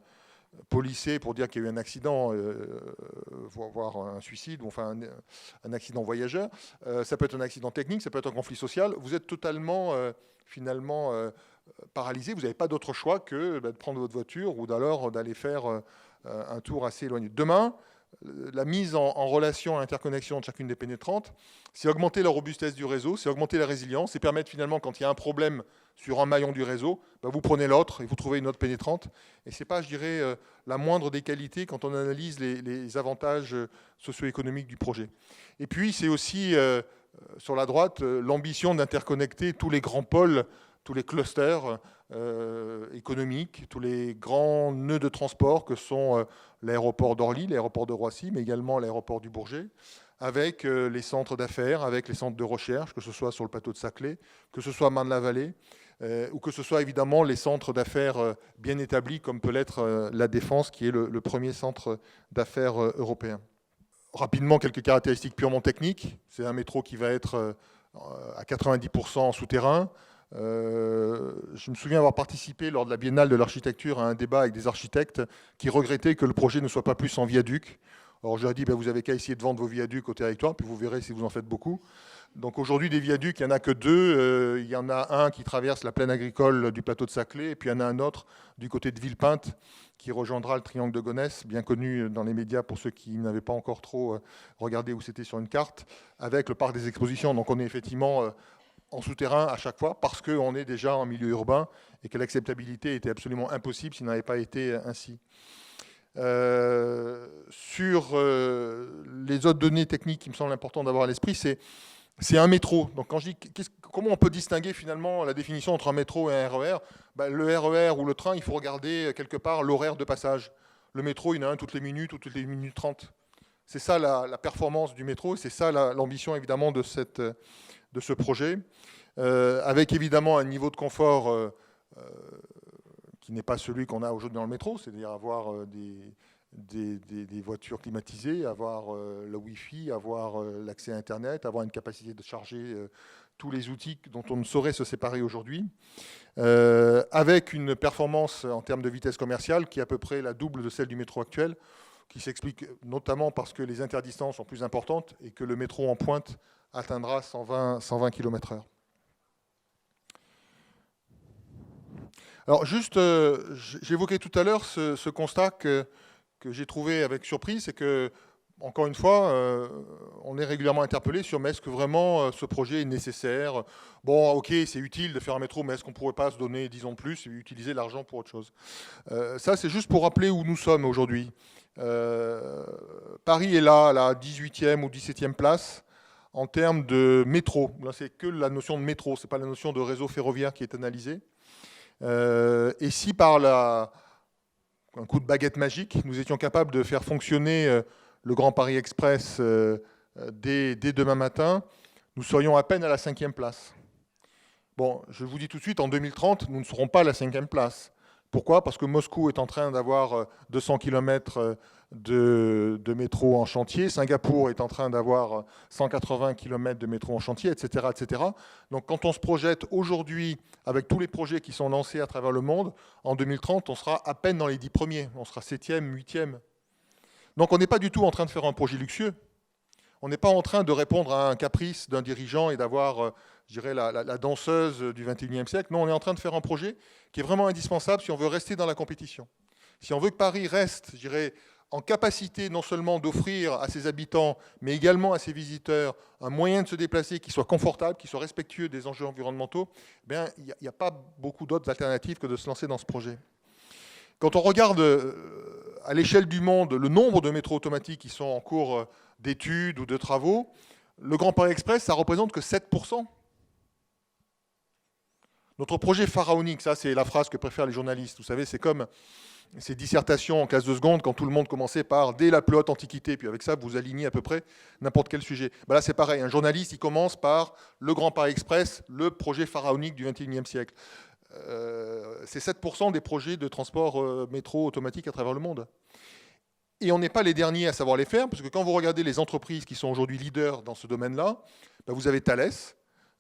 policé pour dire qu'il y a eu un accident, voire un suicide, ou enfin un accident voyageur, ça peut être un accident technique, ça peut être un conflit social, vous êtes totalement finalement paralysé, vous n'avez pas d'autre choix que de prendre votre voiture ou d'alors d'aller faire un tour assez éloigné. Demain, la mise en relation, interconnexion de chacune des pénétrantes, c'est augmenter la robustesse du réseau, c'est augmenter la résilience, c'est permettre finalement, quand il y a un problème sur un maillon du réseau, vous prenez l'autre et vous trouvez une autre pénétrante. Et ce n'est pas, je dirais, la moindre des qualités quand on analyse les avantages socio-économiques du projet. Et puis, c'est aussi, sur la droite, l'ambition d'interconnecter tous les grands pôles, tous les clusters économiques, tous les grands nœuds de transport que sont l'aéroport d'Orly, l'aéroport de Roissy, mais également l'aéroport du Bourget, avec les centres d'affaires, avec les centres de recherche, que ce soit sur le plateau de Saclay, que ce soit à Marne-la-Vallée, ou que ce soit évidemment les centres d'affaires bien établis, comme peut l'être la Défense, qui est le premier centre d'affaires européen. Rapidement, quelques caractéristiques purement techniques. C'est un métro qui va être à 90% en souterrain. Je me souviens avoir participé lors de la Biennale de l'architecture à un débat avec des architectes qui regrettaient que le projet ne soit pas plus en viaduc. Alors je leur ai dit, vous avez qu'à essayer de vendre vos viaducs au territoire, puis vous verrez si vous en faites beaucoup. Donc aujourd'hui, des viaducs, il n'y en a que deux. Il y en a un qui traverse la plaine agricole du plateau de Saclay, et puis il y en a un autre du côté de Villepinte, qui rejoindra le triangle de Gonesse, bien connu dans les médias pour ceux qui n'avaient pas encore trop regardé où c'était sur une carte, avec le parc des expositions. Donc on est effectivement en souterrain à chaque fois, parce qu'on est déjà en milieu urbain, et que l'acceptabilité était absolument impossible s'il n'avait pas été ainsi. Sur les autres données techniques qui me semblent importantes d'avoir à l'esprit, c'est un métro. Donc quand je dis comment on peut distinguer finalement la définition entre un métro et un RER, le RER ou le train, il faut regarder quelque part l'horaire de passage. Le métro, il y en a un toutes les minutes ou toutes les minutes 30. C'est ça la performance du métro, c'est ça l'ambition évidemment de ce projet, avec évidemment un niveau de confort qui n'est pas celui qu'on a aujourd'hui dans le métro, c'est-à-dire avoir des voitures climatisées, avoir le Wi-Fi, avoir l'accès à Internet, avoir une capacité de charger tous les outils dont on ne saurait se séparer aujourd'hui, avec une performance en termes de vitesse commerciale qui est à peu près la double de celle du métro actuel, qui s'explique notamment parce que les interdistances sont plus importantes et que le métro en pointe atteindra 120 km/h. Alors juste, j'évoquais tout à l'heure ce constat que j'ai trouvé avec surprise, c'est que encore une fois, on est régulièrement interpellé sur mais est-ce que vraiment ce projet est nécessaire? Bon, ok, c'est utile de faire un métro, mais est-ce qu'on ne pourrait pas se donner, disons plus, et utiliser l'argent pour autre chose? Ça, c'est juste pour rappeler où nous sommes aujourd'hui. Paris est là, à la 18e ou 17e place en termes de métro. Là, c'est que la notion de métro, ce n'est pas la notion de réseau ferroviaire qui est analysée. Et si par un coup de baguette magique, nous étions capables de faire fonctionner le Grand Paris Express dès demain matin, nous serions à peine à la 5e place. Bon, je vous dis tout de suite, en 2030, nous ne serons pas à la 5e place. Pourquoi? Parce que Moscou est en train d'avoir 200 km de métro en chantier, Singapour est en train d'avoir 180 km de métro en chantier, etc., etc. Donc quand on se projette aujourd'hui avec tous les projets qui sont lancés à travers le monde, en 2030, on sera à peine dans les 10 premiers, on sera 7e, 8e. Donc on n'est pas du tout en train de faire un projet luxueux. On n'est pas en train de répondre à un caprice d'un dirigeant et d'avoir, je dirais, la danseuse du XXIe siècle. Non, on est en train de faire un projet qui est vraiment indispensable si on veut rester dans la compétition. Si on veut que Paris reste, je dirais, en capacité non seulement d'offrir à ses habitants, mais également à ses visiteurs, un moyen de se déplacer qui soit confortable, qui soit respectueux des enjeux environnementaux, il n'y a pas beaucoup d'autres alternatives que de se lancer dans ce projet. Quand on regarde à l'échelle du monde le nombre de métros automatiques qui sont en cours d'études ou de travaux, le Grand Paris Express, ça représente que 7%. Notre projet pharaonique, ça c'est la phrase que préfèrent les journalistes, vous savez, c'est comme ces dissertations en classe de seconde quand tout le monde commençait par « dès la plus haute antiquité », puis avec ça vous alignez à peu près n'importe quel sujet. Là c'est pareil, un journaliste il commence par le Grand Paris Express, le projet pharaonique du XXIe siècle. C'est 7% des projets de transport métro automatique à travers le monde. Et on n'est pas les derniers à savoir les faire, parce que quand vous regardez les entreprises qui sont aujourd'hui leaders dans ce domaine-là, vous avez Thales,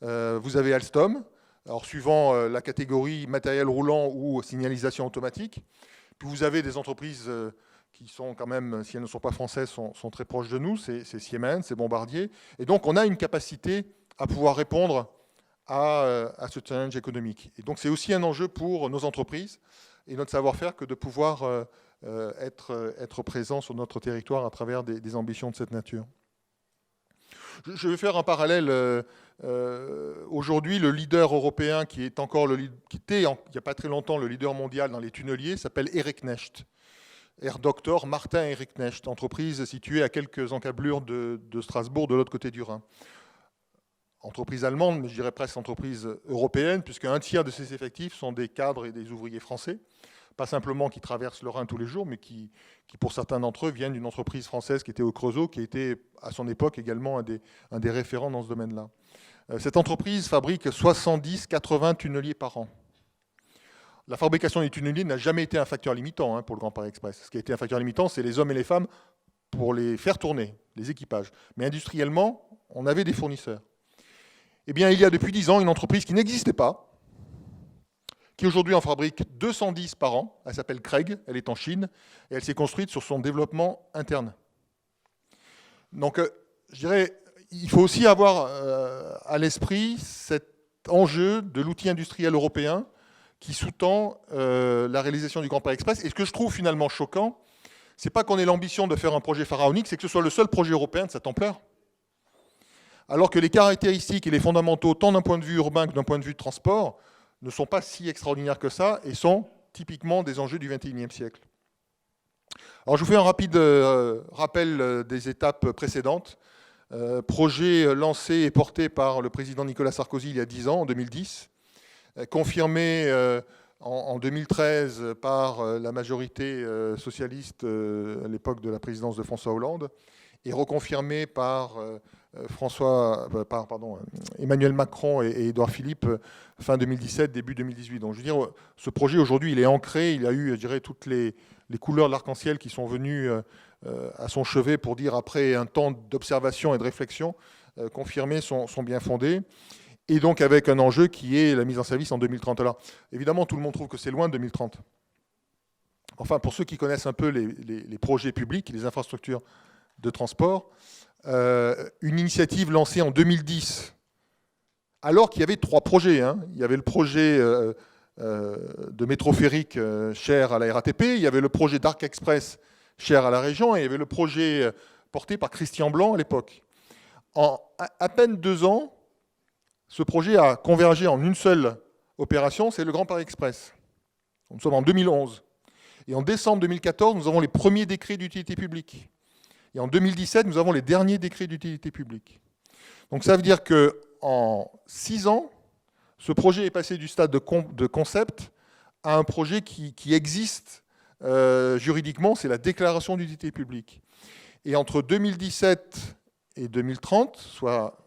vous avez Alstom, alors suivant la catégorie matériel roulant ou signalisation automatique, puis vous avez des entreprises qui sont quand même, si elles ne sont pas françaises, sont très proches de nous, c'est Siemens, c'est Bombardier, et donc on a une capacité à pouvoir répondre à ce challenge économique. Et donc c'est aussi un enjeu pour nos entreprises et notre savoir-faire que de pouvoir être présent sur notre territoire à travers des ambitions de cette nature. Je vais faire un parallèle. Aujourd'hui, le leader européen qui était il n'y a pas très longtemps le leader mondial dans les tunneliers s'appelle Ereknecht. Air Doctor Martin Ereknecht, entreprise située à quelques encablures de Strasbourg, de l'autre côté du Rhin. Entreprise allemande, mais je dirais presque entreprise européenne, puisque un tiers de ses effectifs sont des cadres et des ouvriers français. Pas simplement qui traversent le Rhin tous les jours, mais qui pour certains d'entre eux, viennent d'une entreprise française qui était au Creusot, qui était à son époque également un des référents dans ce domaine-là. Cette entreprise fabrique 70-80 tunneliers par an. La fabrication des tunneliers n'a jamais été un facteur limitant pour le Grand Paris Express. Ce qui a été un facteur limitant, c'est les hommes et les femmes pour les faire tourner, les équipages. Mais industriellement, on avait des fournisseurs. Eh bien, il y a depuis 10 ans une entreprise qui n'existait pas, qui aujourd'hui en fabrique 210 par an. Elle s'appelle Craig, elle est en Chine, et elle s'est construite sur son développement interne. Donc, je dirais, il faut aussi avoir à l'esprit cet enjeu de l'outil industriel européen qui sous-tend la réalisation du Grand Paris Express. Et ce que je trouve finalement choquant, c'est pas qu'on ait l'ambition de faire un projet pharaonique, c'est que ce soit le seul projet européen de cette ampleur. Alors que les caractéristiques et les fondamentaux, tant d'un point de vue urbain que d'un point de vue de transport, ne sont pas si extraordinaires que ça et sont typiquement des enjeux du XXIe siècle. Alors je vous fais un rapide rappel des étapes précédentes. Projet lancé et porté par le président Nicolas Sarkozy il y a 10 ans, en 2010, confirmé en 2013 par la majorité socialiste à l'époque de la présidence de François Hollande, et reconfirmé par Emmanuel Macron et Édouard Philippe fin 2017, début 2018. Donc je veux dire, ce projet aujourd'hui, il est ancré, il a eu, je dirais, toutes les couleurs de l'arc-en-ciel qui sont venues à son chevet pour dire, après un temps d'observation et de réflexion, confirmer son bien fondé. Et donc avec un enjeu qui est la mise en service en 2030. Alors évidemment, tout le monde trouve que c'est loin de 2030. Enfin, pour ceux qui connaissent un peu les projets publics, les infrastructures de transport, une initiative lancée en 2010, alors qu'il y avait 3 projets. Il y avait le projet de métro ferrique cher à la RATP, il y avait le projet d'Arc Express cher à la région, et il y avait le projet porté par Christian Blanc à l'époque. En à peine 2 ans, ce projet a convergé en une seule opération, c'est le Grand Paris Express. Nous sommes en 2011. Et en décembre 2014, nous avons les premiers décrets d'utilité publique. Et en 2017, nous avons les derniers décrets d'utilité publique. Donc ça veut dire qu'en 6 ans, ce projet est passé du stade de concept à un projet qui existe juridiquement, c'est la déclaration d'utilité publique. Et entre 2017 et 2030, soit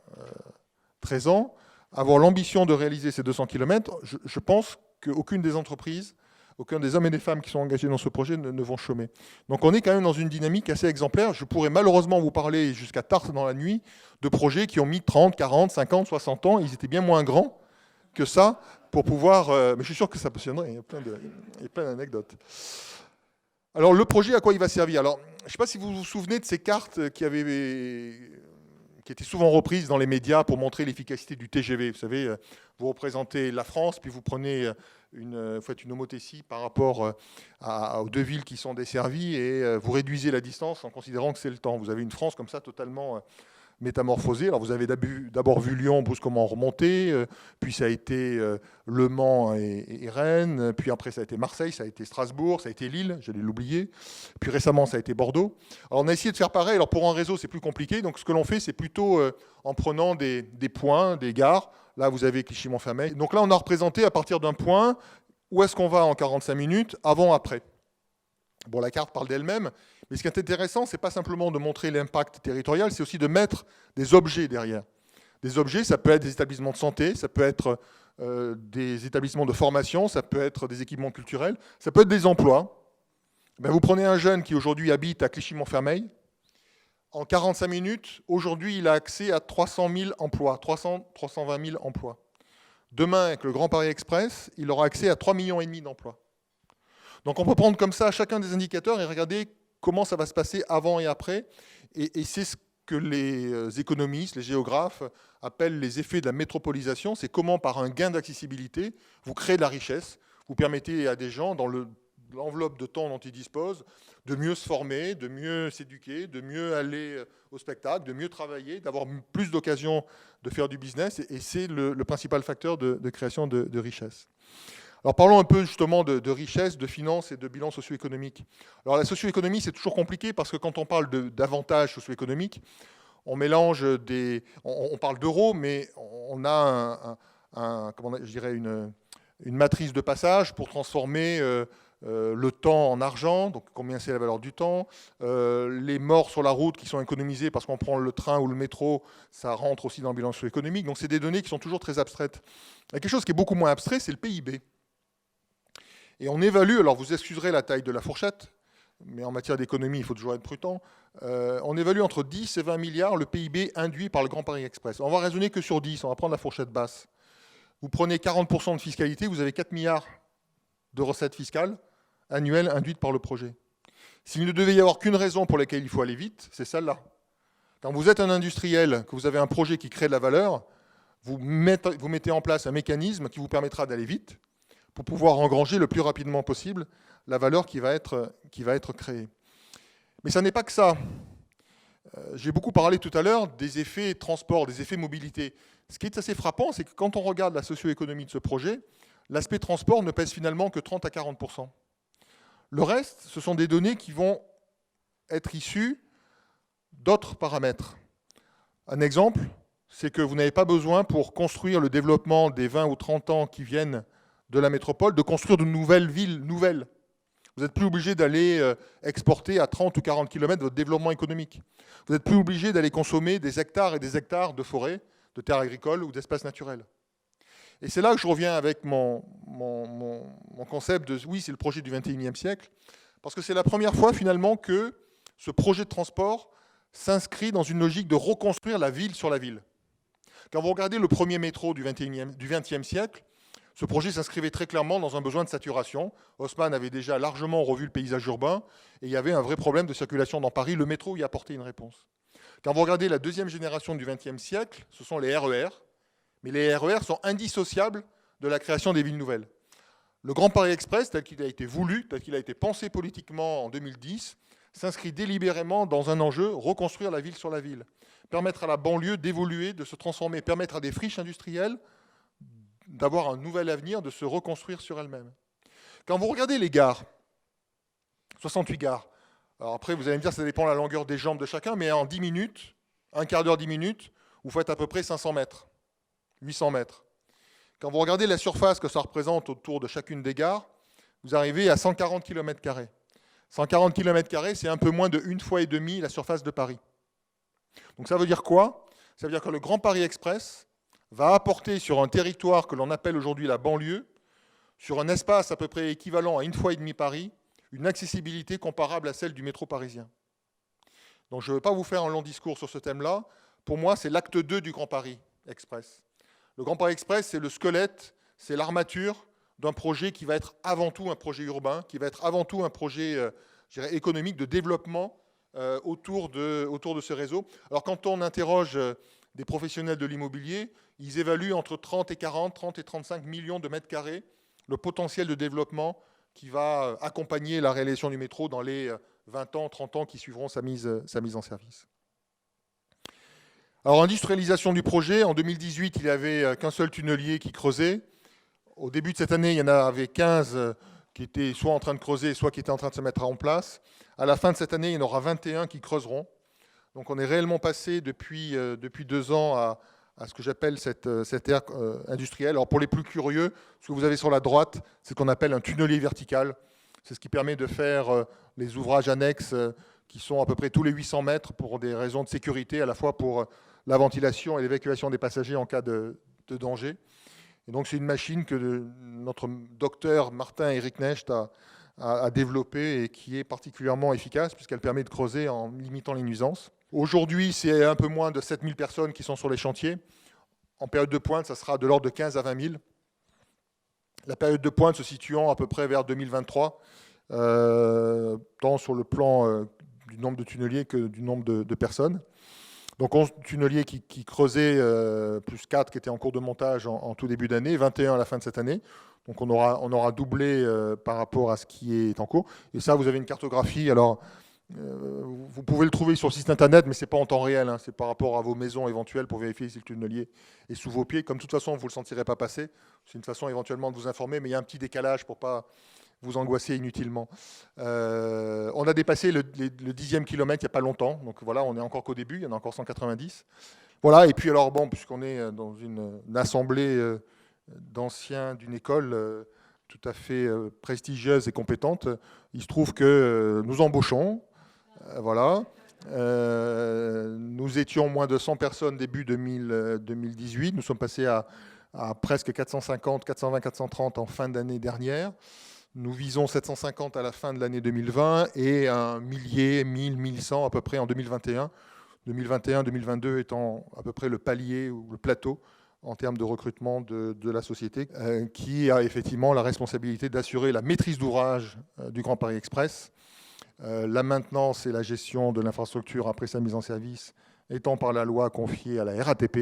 13 ans, avoir l'ambition de réaliser ces 200 km, je pense qu'aucune des entreprises, aucun des hommes et des femmes qui sont engagés dans ce projet ne vont chômer. Donc on est quand même dans une dynamique assez exemplaire. Je pourrais malheureusement vous parler jusqu'à tard dans la nuit de projets qui ont mis 30, 40, 50, 60 ans. Ils étaient bien moins grands que ça pour pouvoir... mais je suis sûr que ça passionnerait. Il y a plein d'anecdotes. Alors le projet, à quoi il va servir? Alors, je ne sais pas si vous vous souvenez de ces cartes qui étaient souvent reprises dans les médias pour montrer l'efficacité du TGV. Vous savez, vous représentez la France, puis vous faites une homothétie par rapport aux 2 villes qui sont desservies et vous réduisez la distance en considérant que c'est le temps. Vous avez une France comme ça totalement métamorphosée. Alors vous avez d'abord vu Lyon brusquement remonter, puis ça a été Le Mans et Rennes, puis après ça a été Marseille, ça a été Strasbourg, ça a été Lille, j'allais l'oublier, puis récemment ça a été Bordeaux. Alors on a essayé de faire pareil. Alors pour un réseau c'est plus compliqué, donc ce que l'on fait c'est plutôt en prenant des points, des gares. Là vous avez Clichy-Montfermeil. Donc là on a représenté à partir d'un point où est-ce qu'on va en 45 minutes, avant, après. Bon, la carte parle d'elle-même, mais ce qui est intéressant, ce n'est pas simplement de montrer l'impact territorial, c'est aussi de mettre des objets derrière. Des objets, ça peut être des établissements de santé, ça peut être des établissements de formation, ça peut être des équipements culturels, ça peut être des emplois. Ben, vous prenez un jeune qui aujourd'hui habite à Clichy-Montfermeil, en 45 minutes, aujourd'hui, il a accès à 300 000 emplois, 320 000 emplois. Demain, avec le Grand Paris Express, il aura accès à 3,5 millions d'emplois. Donc on peut prendre comme ça chacun des indicateurs et regarder comment ça va se passer avant et après. Et c'est ce que les économistes, les géographes appellent les effets de la métropolisation. C'est comment, par un gain d'accessibilité, vous créez de la richesse, vous permettez à des gens, dans l'enveloppe de temps dont ils disposent, de mieux se former, de mieux s'éduquer, de mieux aller au spectacle, de mieux travailler, d'avoir plus d'occasions de faire du business. Et c'est le principal facteur de création de richesse. Alors parlons un peu justement de richesse, de finances et de bilan socio-économique. Alors la socio-économie, c'est toujours compliqué parce que quand on parle d'avantages socio-économiques, on mélange on parle d'euros, mais on a une matrice de passage pour transformer le temps en argent, donc combien c'est la valeur du temps, les morts sur la route qui sont économisés parce qu'on prend le train ou le métro, ça rentre aussi dans le bilan socio-économique. Donc c'est des données qui sont toujours très abstraites. Il y a quelque chose qui est beaucoup moins abstrait, c'est le PIB. Et on évalue, alors vous excuserez la taille de la fourchette, mais en matière d'économie, il faut toujours être prudent, on évalue entre 10 et 20 milliards le PIB induit par le Grand Paris Express. On va raisonner que sur 10, on va prendre la fourchette basse. Vous prenez 40% de fiscalité, vous avez 4 milliards de recettes fiscales annuelles induites par le projet. S'il ne devait y avoir qu'une raison pour laquelle il faut aller vite, c'est celle-là. Quand vous êtes un industriel, que vous avez un projet qui crée de la valeur, vous mettez en place un mécanisme qui vous permettra d'aller vite, pour pouvoir engranger le plus rapidement possible la valeur qui va être créée. Mais ça n'est pas que ça. J'ai beaucoup parlé tout à l'heure des effets transport, des effets mobilité. Ce qui est assez frappant, c'est que quand on regarde la socio-économie de ce projet, l'aspect transport ne pèse finalement que 30 à 40%. Le reste, ce sont des données qui vont être issues d'autres paramètres. Un exemple, c'est que vous n'avez pas besoin, pour construire le développement des 20 ou 30 ans qui viennent de la métropole, de construire de nouvelles villes nouvelles. Vous n'êtes plus obligé d'aller exporter à 30 ou 40 km votre développement économique. Vous n'êtes plus obligé d'aller consommer des hectares et des hectares de forêts, de terres agricoles ou d'espaces naturels. Et c'est là que je reviens avec mon concept de, oui, c'est le projet du 21e siècle, parce que c'est la première fois finalement que ce projet de transport s'inscrit dans une logique de reconstruire la ville sur la ville. Quand vous regardez le premier métro du 20e siècle, ce projet s'inscrivait très clairement dans un besoin de saturation. Haussmann avait déjà largement revu le paysage urbain et il y avait un vrai problème de circulation dans Paris. Le métro y apportait une réponse. Quand vous regardez la deuxième génération du XXe siècle, ce sont les RER, mais les RER sont indissociables de la création des villes nouvelles. Le Grand Paris Express, tel qu'il a été voulu, tel qu'il a été pensé politiquement en 2010, s'inscrit délibérément dans un enjeu, reconstruire la ville sur la ville, permettre à la banlieue d'évoluer, de se transformer, permettre à des friches industrielles d'avoir un nouvel avenir, de se reconstruire sur elles-mêmes. Quand vous regardez les gares, 68 gares, alors après vous allez me dire ça dépend de la longueur des jambes de chacun, mais en 10 minutes, un quart d'heure, 10 minutes, vous faites à peu près 500 mètres, 800 mètres. Quand vous regardez la surface que ça représente autour de chacune des gares, vous arrivez à 140 km². 140 km², c'est un peu moins de 1,5 fois la surface de Paris. Donc ça veut dire quoi? Ça veut dire que le Grand Paris Express va apporter sur un territoire que l'on appelle aujourd'hui la banlieue, sur un espace à peu près équivalent à 1,5 fois Paris, une accessibilité comparable à celle du métro parisien. Donc je ne veux pas vous faire un long discours sur ce thème-là. Pour moi, c'est l'acte 2 du Grand Paris Express. Le Grand Paris Express, c'est le squelette, c'est l'armature d'un projet qui va être avant tout un projet urbain, qui va être avant tout un projet économique de développement autour de ce réseau. Alors quand on interroge des professionnels de l'immobilier, ils évaluent entre 30 et 40, 30 et 35 millions de mètres carrés le potentiel de développement qui va accompagner la réalisation du métro dans les 20 ans, 30 ans qui suivront sa mise en service. Alors, industrialisation du projet, en 2018, il n'y avait qu'un seul tunnelier qui creusait. Au début de cette année, il y en avait 15 qui étaient soit en train de creuser, soit qui étaient en train de se mettre en place. À la fin de cette année, il y en aura 21 qui creuseront. Donc on est réellement passé depuis 2 ans à ce que j'appelle cette ère industrielle. Alors pour les plus curieux, ce que vous avez sur la droite, c'est ce qu'on appelle un tunnelier vertical. C'est ce qui permet de faire les ouvrages annexes qui sont à peu près tous les 800 mètres pour des raisons de sécurité, à la fois pour la ventilation et l'évacuation des passagers en cas de danger. Et donc c'est une machine que notre docteur Martin-Éric Necht a développée et qui est particulièrement efficace puisqu'elle permet de creuser en limitant les nuisances. Aujourd'hui, c'est un peu moins de 7000 personnes qui sont sur les chantiers. En période de pointe, ça sera de l'ordre de 15 à 20 000. La période de pointe se situant à peu près vers 2023, tant sur le plan du nombre de tunneliers que du nombre de personnes. Donc 11 tunneliers qui creusaient, plus 4 qui étaient en cours de montage en tout début d'année, 21 à la fin de cette année. Donc on aura doublé par rapport à ce qui est en cours. Et ça, vous avez une cartographie. Alors, vous pouvez le trouver sur le site internet, mais ce n'est pas en temps réel. C'est par rapport à vos maisons éventuelles pour vérifier si le tunnelier est sous vos pieds. Comme de toute façon, vous ne le sentirez pas passer. C'est une façon éventuellement de vous informer, mais il y a un petit décalage pour ne pas vous angoisser inutilement. On a dépassé le 10e kilomètre il n'y a pas longtemps. Donc voilà, on n'est encore qu'au début, il y en a encore 190. Voilà, et puis alors, bon, puisqu'on est dans une assemblée d'anciens d'une école tout à fait prestigieuse et compétente, il se trouve que nous embauchons. Voilà. Nous étions moins de 100 personnes début 2018. Nous sommes passés à presque 450, 420, 430 en fin d'année dernière. Nous visons 750 à la fin de l'année 2020 et un millier, 1000, 1100 à peu près en 2021. 2021-2022 étant à peu près le palier ou le plateau en termes de recrutement de la société, qui a effectivement la responsabilité d'assurer la maîtrise d'ouvrage du Grand Paris Express, la maintenance et la gestion de l'infrastructure après sa mise en service étant par la loi confiée à la RATP,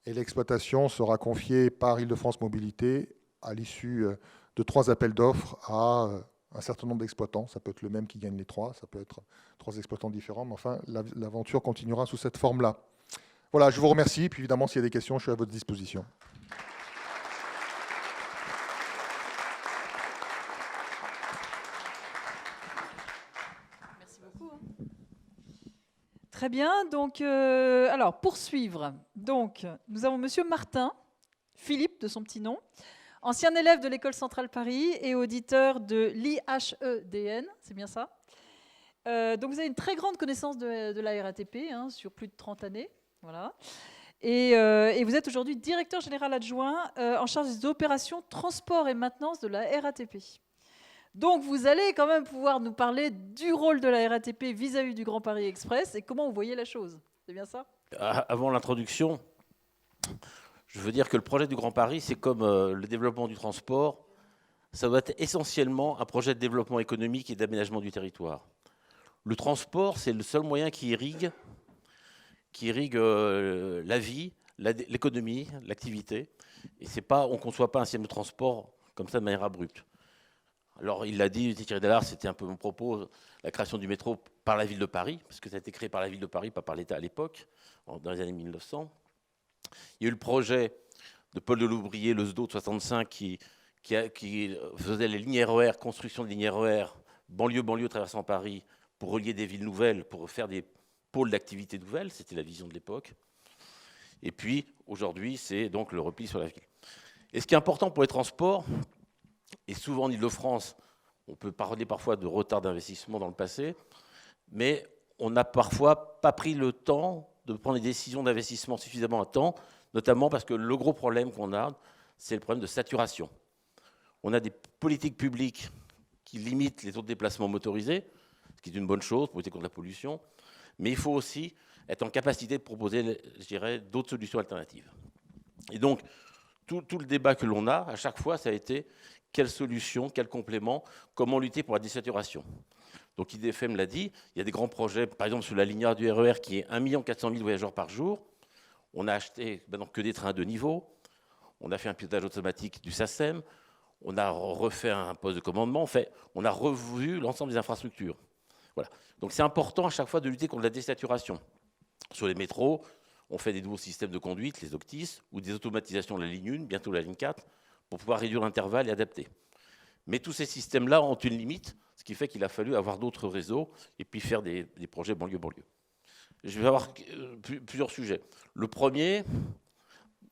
et l'exploitation sera confiée par Île-de-France Mobilité à l'issue de 3 appels d'offres à un certain nombre d'exploitants. Ça peut être le même qui gagne les 3, ça peut être 3 exploitants différents, mais enfin, l'aventure continuera sous cette forme-là. Voilà, je vous remercie, puis évidemment, s'il y a des questions, je suis à votre disposition. Merci beaucoup. Très bien, donc, alors, pour suivre, donc, nous avons Monsieur Martin, Philippe de son petit nom, ancien élève de l'École Centrale Paris et auditeur de l'IHEDN, c'est bien ça. Donc vous avez une très grande connaissance de la RATP, sur plus de 30 années. Voilà. Et vous êtes aujourd'hui directeur général adjoint en charge des opérations transport et maintenance de la RATP. Donc vous allez quand même pouvoir nous parler du rôle de la RATP vis-à-vis du Grand Paris Express et comment vous voyez la chose. C'est bien ça ? Avant l'introduction, je veux dire que le projet du Grand Paris, c'est comme le développement du transport. Ça doit être essentiellement un projet de développement économique et d'aménagement du territoire. Le transport, c'est le seul moyen qui irrigue la vie, l'économie, l'activité. Et c'est pas, on ne conçoit pas un système de transport comme ça de manière abrupte. Alors, il l'a dit, Thierry Dellard, c'était un peu mon propos, la création du métro par la ville de Paris, parce que ça a été créé par la ville de Paris, pas par l'État à l'époque, dans les années 1900. Il y a eu le projet de Paul Deloubrier, le SDO de 65, qui faisait les lignes RER, construction de lignes RER, banlieue traversant Paris, pour relier des villes nouvelles, pour faire des pôles d'activité nouvelles. C'était la vision de l'époque. Et puis, aujourd'hui, c'est donc le repli sur la ville. Et ce qui est important pour les transports, et souvent en Ile-de-France, on peut parler parfois de retard d'investissement dans le passé, mais on n'a parfois pas pris le temps de prendre des décisions d'investissement suffisamment à temps, notamment parce que le gros problème qu'on a, c'est le problème de saturation. On a des politiques publiques qui limitent les autres déplacements motorisés, ce qui est une bonne chose pour lutter contre la pollution, mais il faut aussi être en capacité de proposer, je dirais, d'autres solutions alternatives. Et donc, tout le débat que l'on a, à chaque fois, ça a été quelle solution, quel complément, comment lutter pour la désaturation. Donc IDFM l'a dit, il y a des grands projets, par exemple sur la ligne A du RER qui est 1 400 000 voyageurs par jour. On a acheté maintenant que des trains à 2 niveaux, on a fait un pilotage automatique du SACEM, on a refait un poste de commandement, en fait, on a revu l'ensemble des infrastructures. Voilà. Donc c'est important à chaque fois de lutter contre la désaturation. Sur les métros, on fait des nouveaux systèmes de conduite, les Octis, ou des automatisations de la ligne 1, bientôt la ligne 4, pour pouvoir réduire l'intervalle et adapter. Mais tous ces systèmes-là ont une limite, ce qui fait qu'il a fallu avoir d'autres réseaux et puis faire des projets banlieue-banlieue. Je vais avoir plusieurs sujets. Le premier,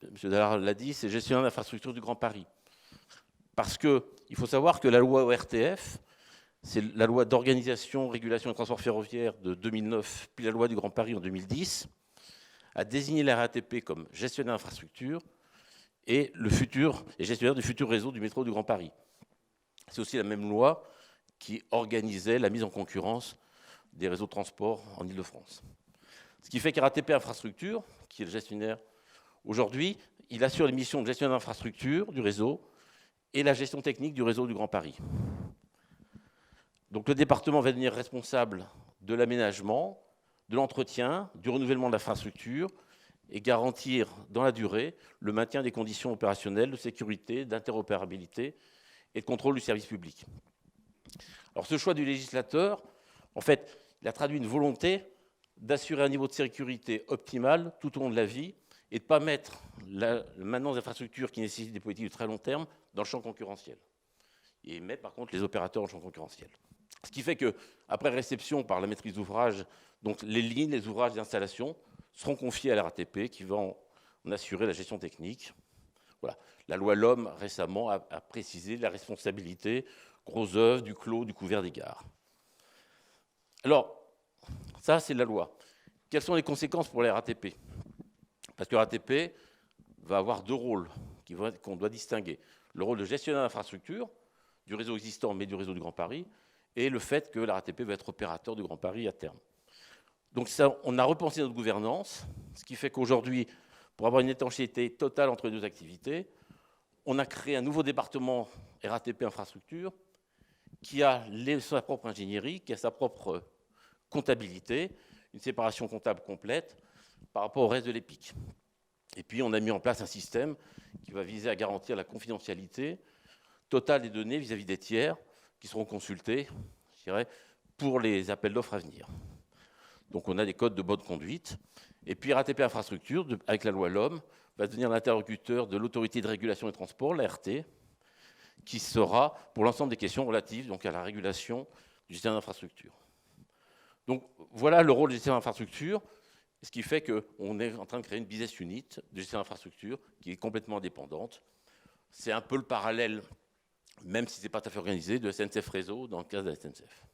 M. Dallard l'a dit, c'est gestionnaire d'infrastructure du Grand Paris. Parce qu'il faut savoir que la loi ORTF, c'est la loi d'organisation, régulation et transport ferroviaire de 2009, puis la loi du Grand Paris en 2010, a désigné la RATP comme gestionnaire d'infrastructure et gestionnaire du futur réseau du métro du Grand Paris. C'est aussi la même loi qui organisait la mise en concurrence des réseaux de transport en Ile-de-France. Ce qui fait qu'RATP Infrastructure, qui est le gestionnaire aujourd'hui, il assure les missions de gestionnaire d'infrastructure du réseau et la gestion technique du réseau du Grand Paris. Donc le département va devenir responsable de l'aménagement, de l'entretien, du renouvellement de l'infrastructure et garantir dans la durée le maintien des conditions opérationnelles de sécurité, d'interopérabilité et de contrôle du service public. Alors ce choix du législateur, en fait, il a traduit une volonté d'assurer un niveau de sécurité optimal tout au long de la vie et de ne pas mettre la maintenance d'infrastructures qui nécessitent des politiques de très long terme dans le champ concurrentiel. Et mettre par contre les opérateurs dans le champ concurrentiel. Ce qui fait qu'après réception par la maîtrise d'ouvrage, donc les lignes, les ouvrages d'installation seront confiés à la RATP qui va en assurer la gestion technique. Voilà. La loi LOM récemment a précisé la responsabilité gros œuvres, du clos, du couvert des gares. Alors, ça c'est la loi. Quelles sont les conséquences pour la RATP? Parce que la RATP va avoir deux rôles qu'on doit distinguer. Le rôle de gestionnaire d'infrastructure du réseau existant, mais du réseau du Grand Paris, et le fait que la RATP va être opérateur du Grand Paris à terme. Donc ça, on a repensé notre gouvernance, ce qui fait qu'aujourd'hui, pour avoir une étanchéité totale entre les deux activités, on a créé un nouveau département RATP Infrastructure qui a sa propre ingénierie, qui a sa propre comptabilité, une séparation comptable complète par rapport au reste de l'EPIC. Et puis on a mis en place un système qui va viser à garantir la confidentialité totale des données vis-à-vis des tiers qui seront consultés, je dirais, pour les appels d'offres à venir. Donc on a des codes de bonne conduite. Et puis RATP Infrastructure, avec la loi LOM, va devenir l'interlocuteur de l'autorité de régulation des transports, l'ART, qui sera pour l'ensemble des questions relatives donc, à la régulation du gestionnaire d'infrastructure. Donc voilà le rôle du gestionnaire d'infrastructure, ce qui fait qu'on est en train de créer une business unit de gestionnaire d'infrastructure qui est complètement indépendante. C'est un peu le parallèle, même si ce n'est pas tout à fait organisé, de SNCF Réseau dans le cas de la SNCF.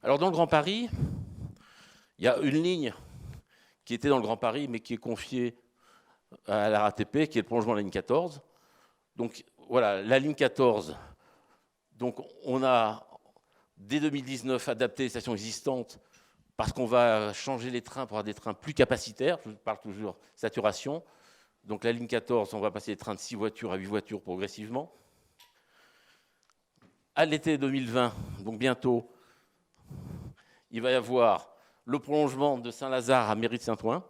Alors dans le Grand Paris, il y a une ligne qui était dans le Grand Paris, mais qui est confiée à la RATP, qui est le prolongement de la ligne 14. Donc voilà, la ligne 14, donc on a dès 2019 adapté les stations existantes parce qu'on va changer les trains pour avoir des trains plus capacitaires, je parle toujours saturation. Donc la ligne 14, on va passer des trains de 6 voitures à 8 voitures progressivement. À l'été 2020, donc bientôt, il va y avoir le prolongement de Saint-Lazare à Mairie de Saint-Ouen.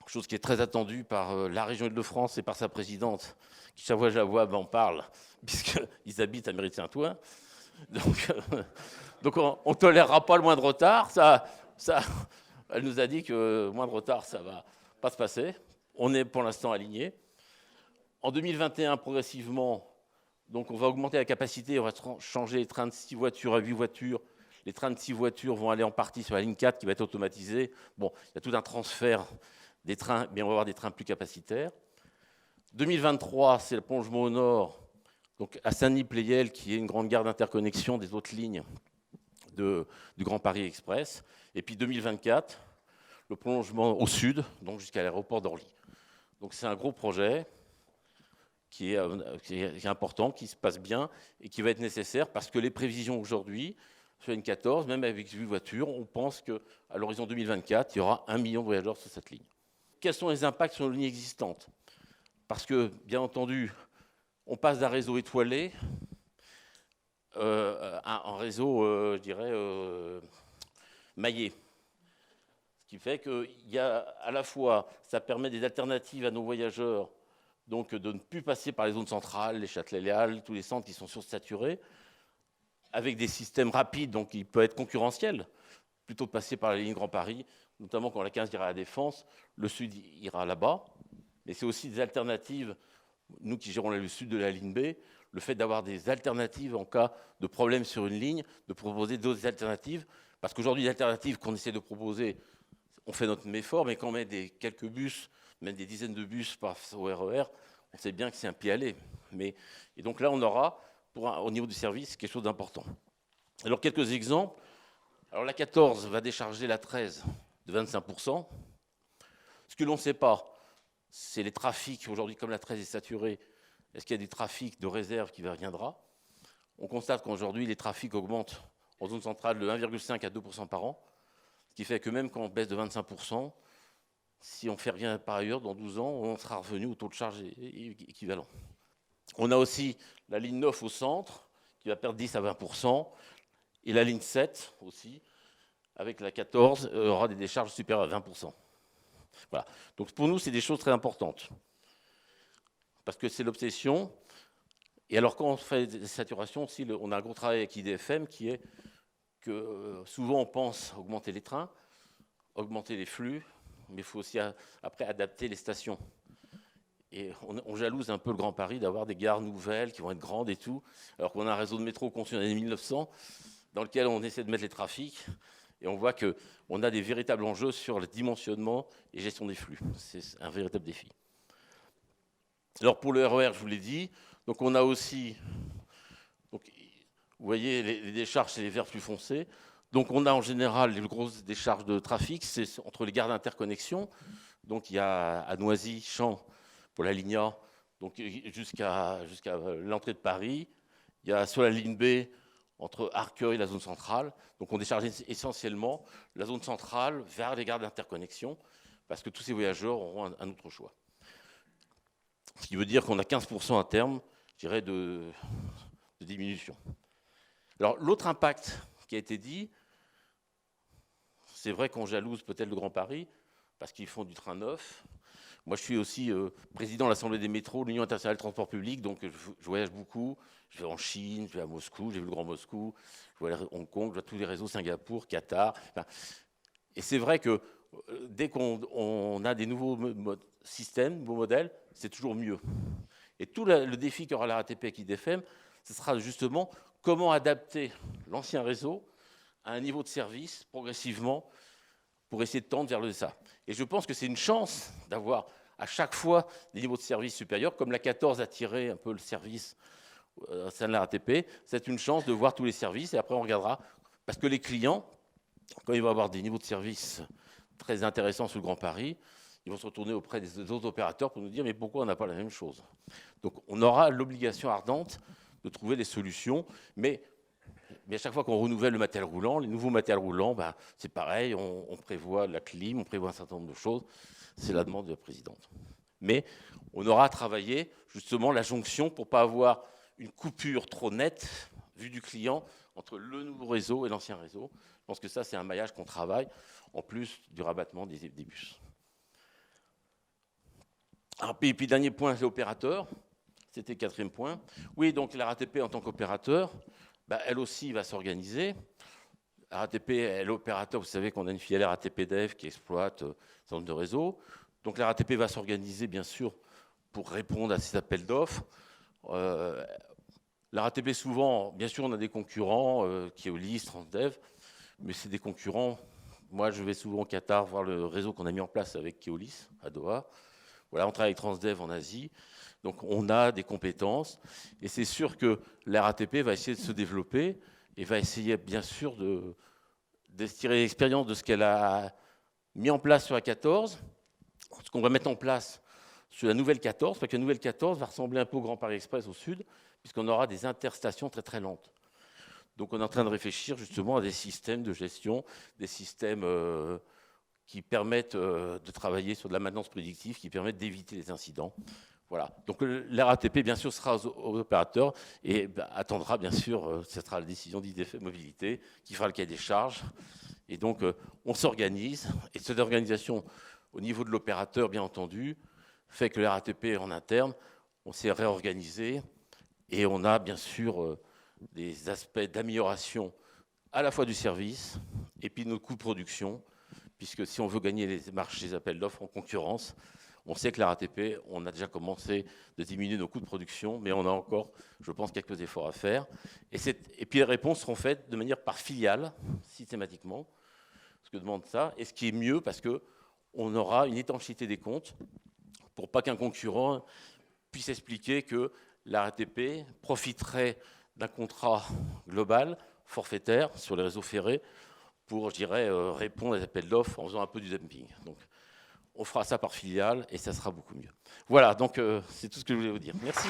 chose qui est très attendue par la région Île-de-France et par sa présidente, qui chaque fois que je la vois m'en parle, puisqu'ils habitent à Mérite-Saint-Ouen. Donc on ne tolérera pas le moindre retard. Elle nous a dit que le moindre retard, ça ne va pas se passer. On est pour l'instant alignés. En 2021, progressivement, donc on va augmenter la capacité, on va changer les trains de 6 voitures à 8 voitures. Les trains de 6 voitures vont aller en partie sur la ligne 4 qui va être automatisée. Bon, il y a tout un transfert des trains, mais on va avoir des trains plus capacitaires. 2023, c'est le prolongement au nord, donc à Saint-Denis-Pleyel, qui est une grande gare d'interconnexion des autres lignes du Grand Paris Express. Et puis 2024, le prolongement au sud, donc jusqu'à l'aéroport d'Orly. Donc c'est un gros projet qui est important, qui se passe bien et qui va être nécessaire parce que les prévisions aujourd'hui, sur une 14, même avec 8 voitures, on pense qu'à l'horizon 2024, il y aura 1 million de voyageurs sur cette ligne. Quels sont les impacts sur les lignes existantes? Parce que, bien entendu, on passe d'un réseau étoilé à un réseau, je dirais, maillé. Ce qui fait qu'il y a à la fois, ça permet des alternatives à nos voyageurs, donc de ne plus passer par les zones centrales, les Châtelet-Léal, tous les centres qui sont sursaturés, avec des systèmes rapides, donc il peut être concurrentiel, plutôt de passer par la ligne Grand Paris, notamment quand la 15 ira à la Défense, le sud ira là-bas. Mais c'est aussi des alternatives, nous qui gérons le sud de la ligne B, le fait d'avoir des alternatives en cas de problème sur une ligne, de proposer d'autres alternatives, parce qu'aujourd'hui, les alternatives qu'on essaie de proposer, on fait notre effort, mais quand on met quelques bus, même des dizaines de bus au RER, on sait bien que c'est un pied-aller. Et donc là, on aura, au niveau du service, quelque chose d'important. Alors, quelques exemples. Alors, la 14 va décharger la 13 de 25%. Ce que l'on ne sait pas, c'est les trafics. Aujourd'hui, comme la 13 est saturée, est-ce qu'il y a du trafic de réserve qui reviendra? On constate qu'aujourd'hui, les trafics augmentent en zone centrale de 1,5 à 2% par an, ce qui fait que même quand on baisse de 25%, si on ne fait rien par ailleurs, dans 12 ans, on sera revenu au taux de charge équivalent. On a aussi la ligne 9 au centre, qui va perdre 10 à 20%, et la ligne 7 aussi, avec la 14, aura des décharges supérieures à 20%. Voilà. Donc pour nous, c'est des choses très importantes, parce que c'est l'obsession. Et alors quand on fait des saturations, aussi, on a un gros travail avec IDFM, qui est que souvent on pense augmenter les trains, augmenter les flux, mais il faut aussi après adapter les stations. Et on jalouse un peu le Grand Paris d'avoir des gares nouvelles qui vont être grandes et tout, alors qu'on a un réseau de métro conçu dans les années 1900, dans lequel on essaie de mettre les trafics, et on voit qu'on a des véritables enjeux sur le dimensionnement et gestion des flux. C'est un véritable défi. Alors pour le RER, je vous l'ai dit, donc on a aussi, donc, vous voyez, les décharges, c'est les verts plus foncés. Donc on a en général les grosses décharges de trafic, c'est entre les gares d'interconnexion. Donc il y a à Noisy, Champs pour la ligne A, donc jusqu'à l'entrée de Paris. Il y a sur la ligne B entre Arcueil et la zone centrale. Donc on décharge essentiellement la zone centrale vers les gares d'interconnexion, parce que tous ces voyageurs auront un autre choix. Ce qui veut dire qu'on a 15% à terme, je dirais, de diminution. Alors l'autre impact qui a été dit, c'est vrai qu'on jalouse peut-être le Grand Paris, parce qu'ils font du train neuf. Moi, je suis aussi président de l'Assemblée des métros, l'Union internationale du transport public, donc je voyage beaucoup. Je vais en Chine, je vais à Moscou, j'ai vu le Grand Moscou, je vois Hong Kong, je vois tous les réseaux, Singapour, Qatar. Enfin, et c'est vrai que dès qu'on a des nouveaux systèmes, nouveaux modèles, c'est toujours mieux. Et tout le défi qu'aura la RATP avec IDFM, ce sera justement comment adapter l'ancien réseau à un niveau de service progressivement pour essayer de tendre vers le ça. Et je pense que c'est une chance d'avoir à chaque fois des niveaux de service supérieurs, comme la 14 a tiré un peu le service au sein de la RATP. C'est une chance de voir tous les services et après on regardera. Parce que les clients, quand ils vont avoir des niveaux de service très intéressants sur le Grand Paris, ils vont se retourner auprès des autres opérateurs pour nous dire mais pourquoi on n'a pas la même chose? Donc on aura l'obligation ardente de trouver des solutions, mais à chaque fois qu'on renouvelle le matériel roulant, les nouveaux matériels roulants, c'est pareil, on prévoit la clim, on prévoit un certain nombre de choses, c'est la demande de la présidente. Mais on aura à travailler justement la jonction pour ne pas avoir une coupure trop nette, vue du client, entre le nouveau réseau et l'ancien réseau. Je pense que ça, c'est un maillage qu'on travaille, en plus du rabattement des bus. Et puis, dernier point, l'opérateur. C'était le 4e point. Oui, donc la RATP en tant qu'opérateur, elle aussi va s'organiser. La RATP est l'opérateur, vous savez qu'on a une filiale RATP Dev qui exploite un certain nombre de réseaux. Donc la RATP va s'organiser, bien sûr, pour répondre à ces appels d'offres. La RATP, souvent, bien sûr, on a des concurrents, Keolis, Transdev, mais c'est des concurrents. Moi, je vais souvent au Qatar voir le réseau qu'on a mis en place avec Keolis, à Doha. Voilà, on travaille avec Transdev en Asie. Donc, on a des compétences. Et c'est sûr que la RATP va essayer de se développer et va essayer, bien sûr, de tirer l'expérience de ce qu'elle a mis en place sur la 14, ce qu'on va mettre en place sur la nouvelle 14, parce que la nouvelle 14 va ressembler un peu au Grand Paris Express au sud, puisqu'on aura des interstations très, très lentes. Donc, on est en train de réfléchir justement à des systèmes de gestion, des systèmes qui permettent de travailler sur de la maintenance prédictive, qui permettent d'éviter les incidents. Voilà. Donc, la RATP, bien sûr, sera aux opérateurs et attendra, bien sûr, ce sera la décision d'IDF Mobilité qui fera le cahier des charges. Et donc, on s'organise. Et cette organisation, au niveau de l'opérateur, bien entendu, fait que la RATP, en interne, on s'est réorganisé et on a, bien sûr, des aspects d'amélioration à la fois du service et puis de nos coûts de production, puisque si on veut gagner les marchés des appels d'offres en concurrence, on sait que la RATP, on a déjà commencé de diminuer nos coûts de production, mais on a encore, je pense, quelques efforts à faire. Et puis les réponses seront faites de manière par filiale, systématiquement, ce que demande ça, et ce qui est mieux parce qu'on aura une étanchéité des comptes pour pas qu'un concurrent puisse expliquer que la RATP profiterait d'un contrat global, forfaitaire, sur les réseaux ferrés, pour, je dirais, répondre à des appels d'offres en faisant un peu du dumping. Donc, on fera ça par filiale et ça sera beaucoup mieux. Voilà, donc c'est tout ce que je voulais vous dire. Merci.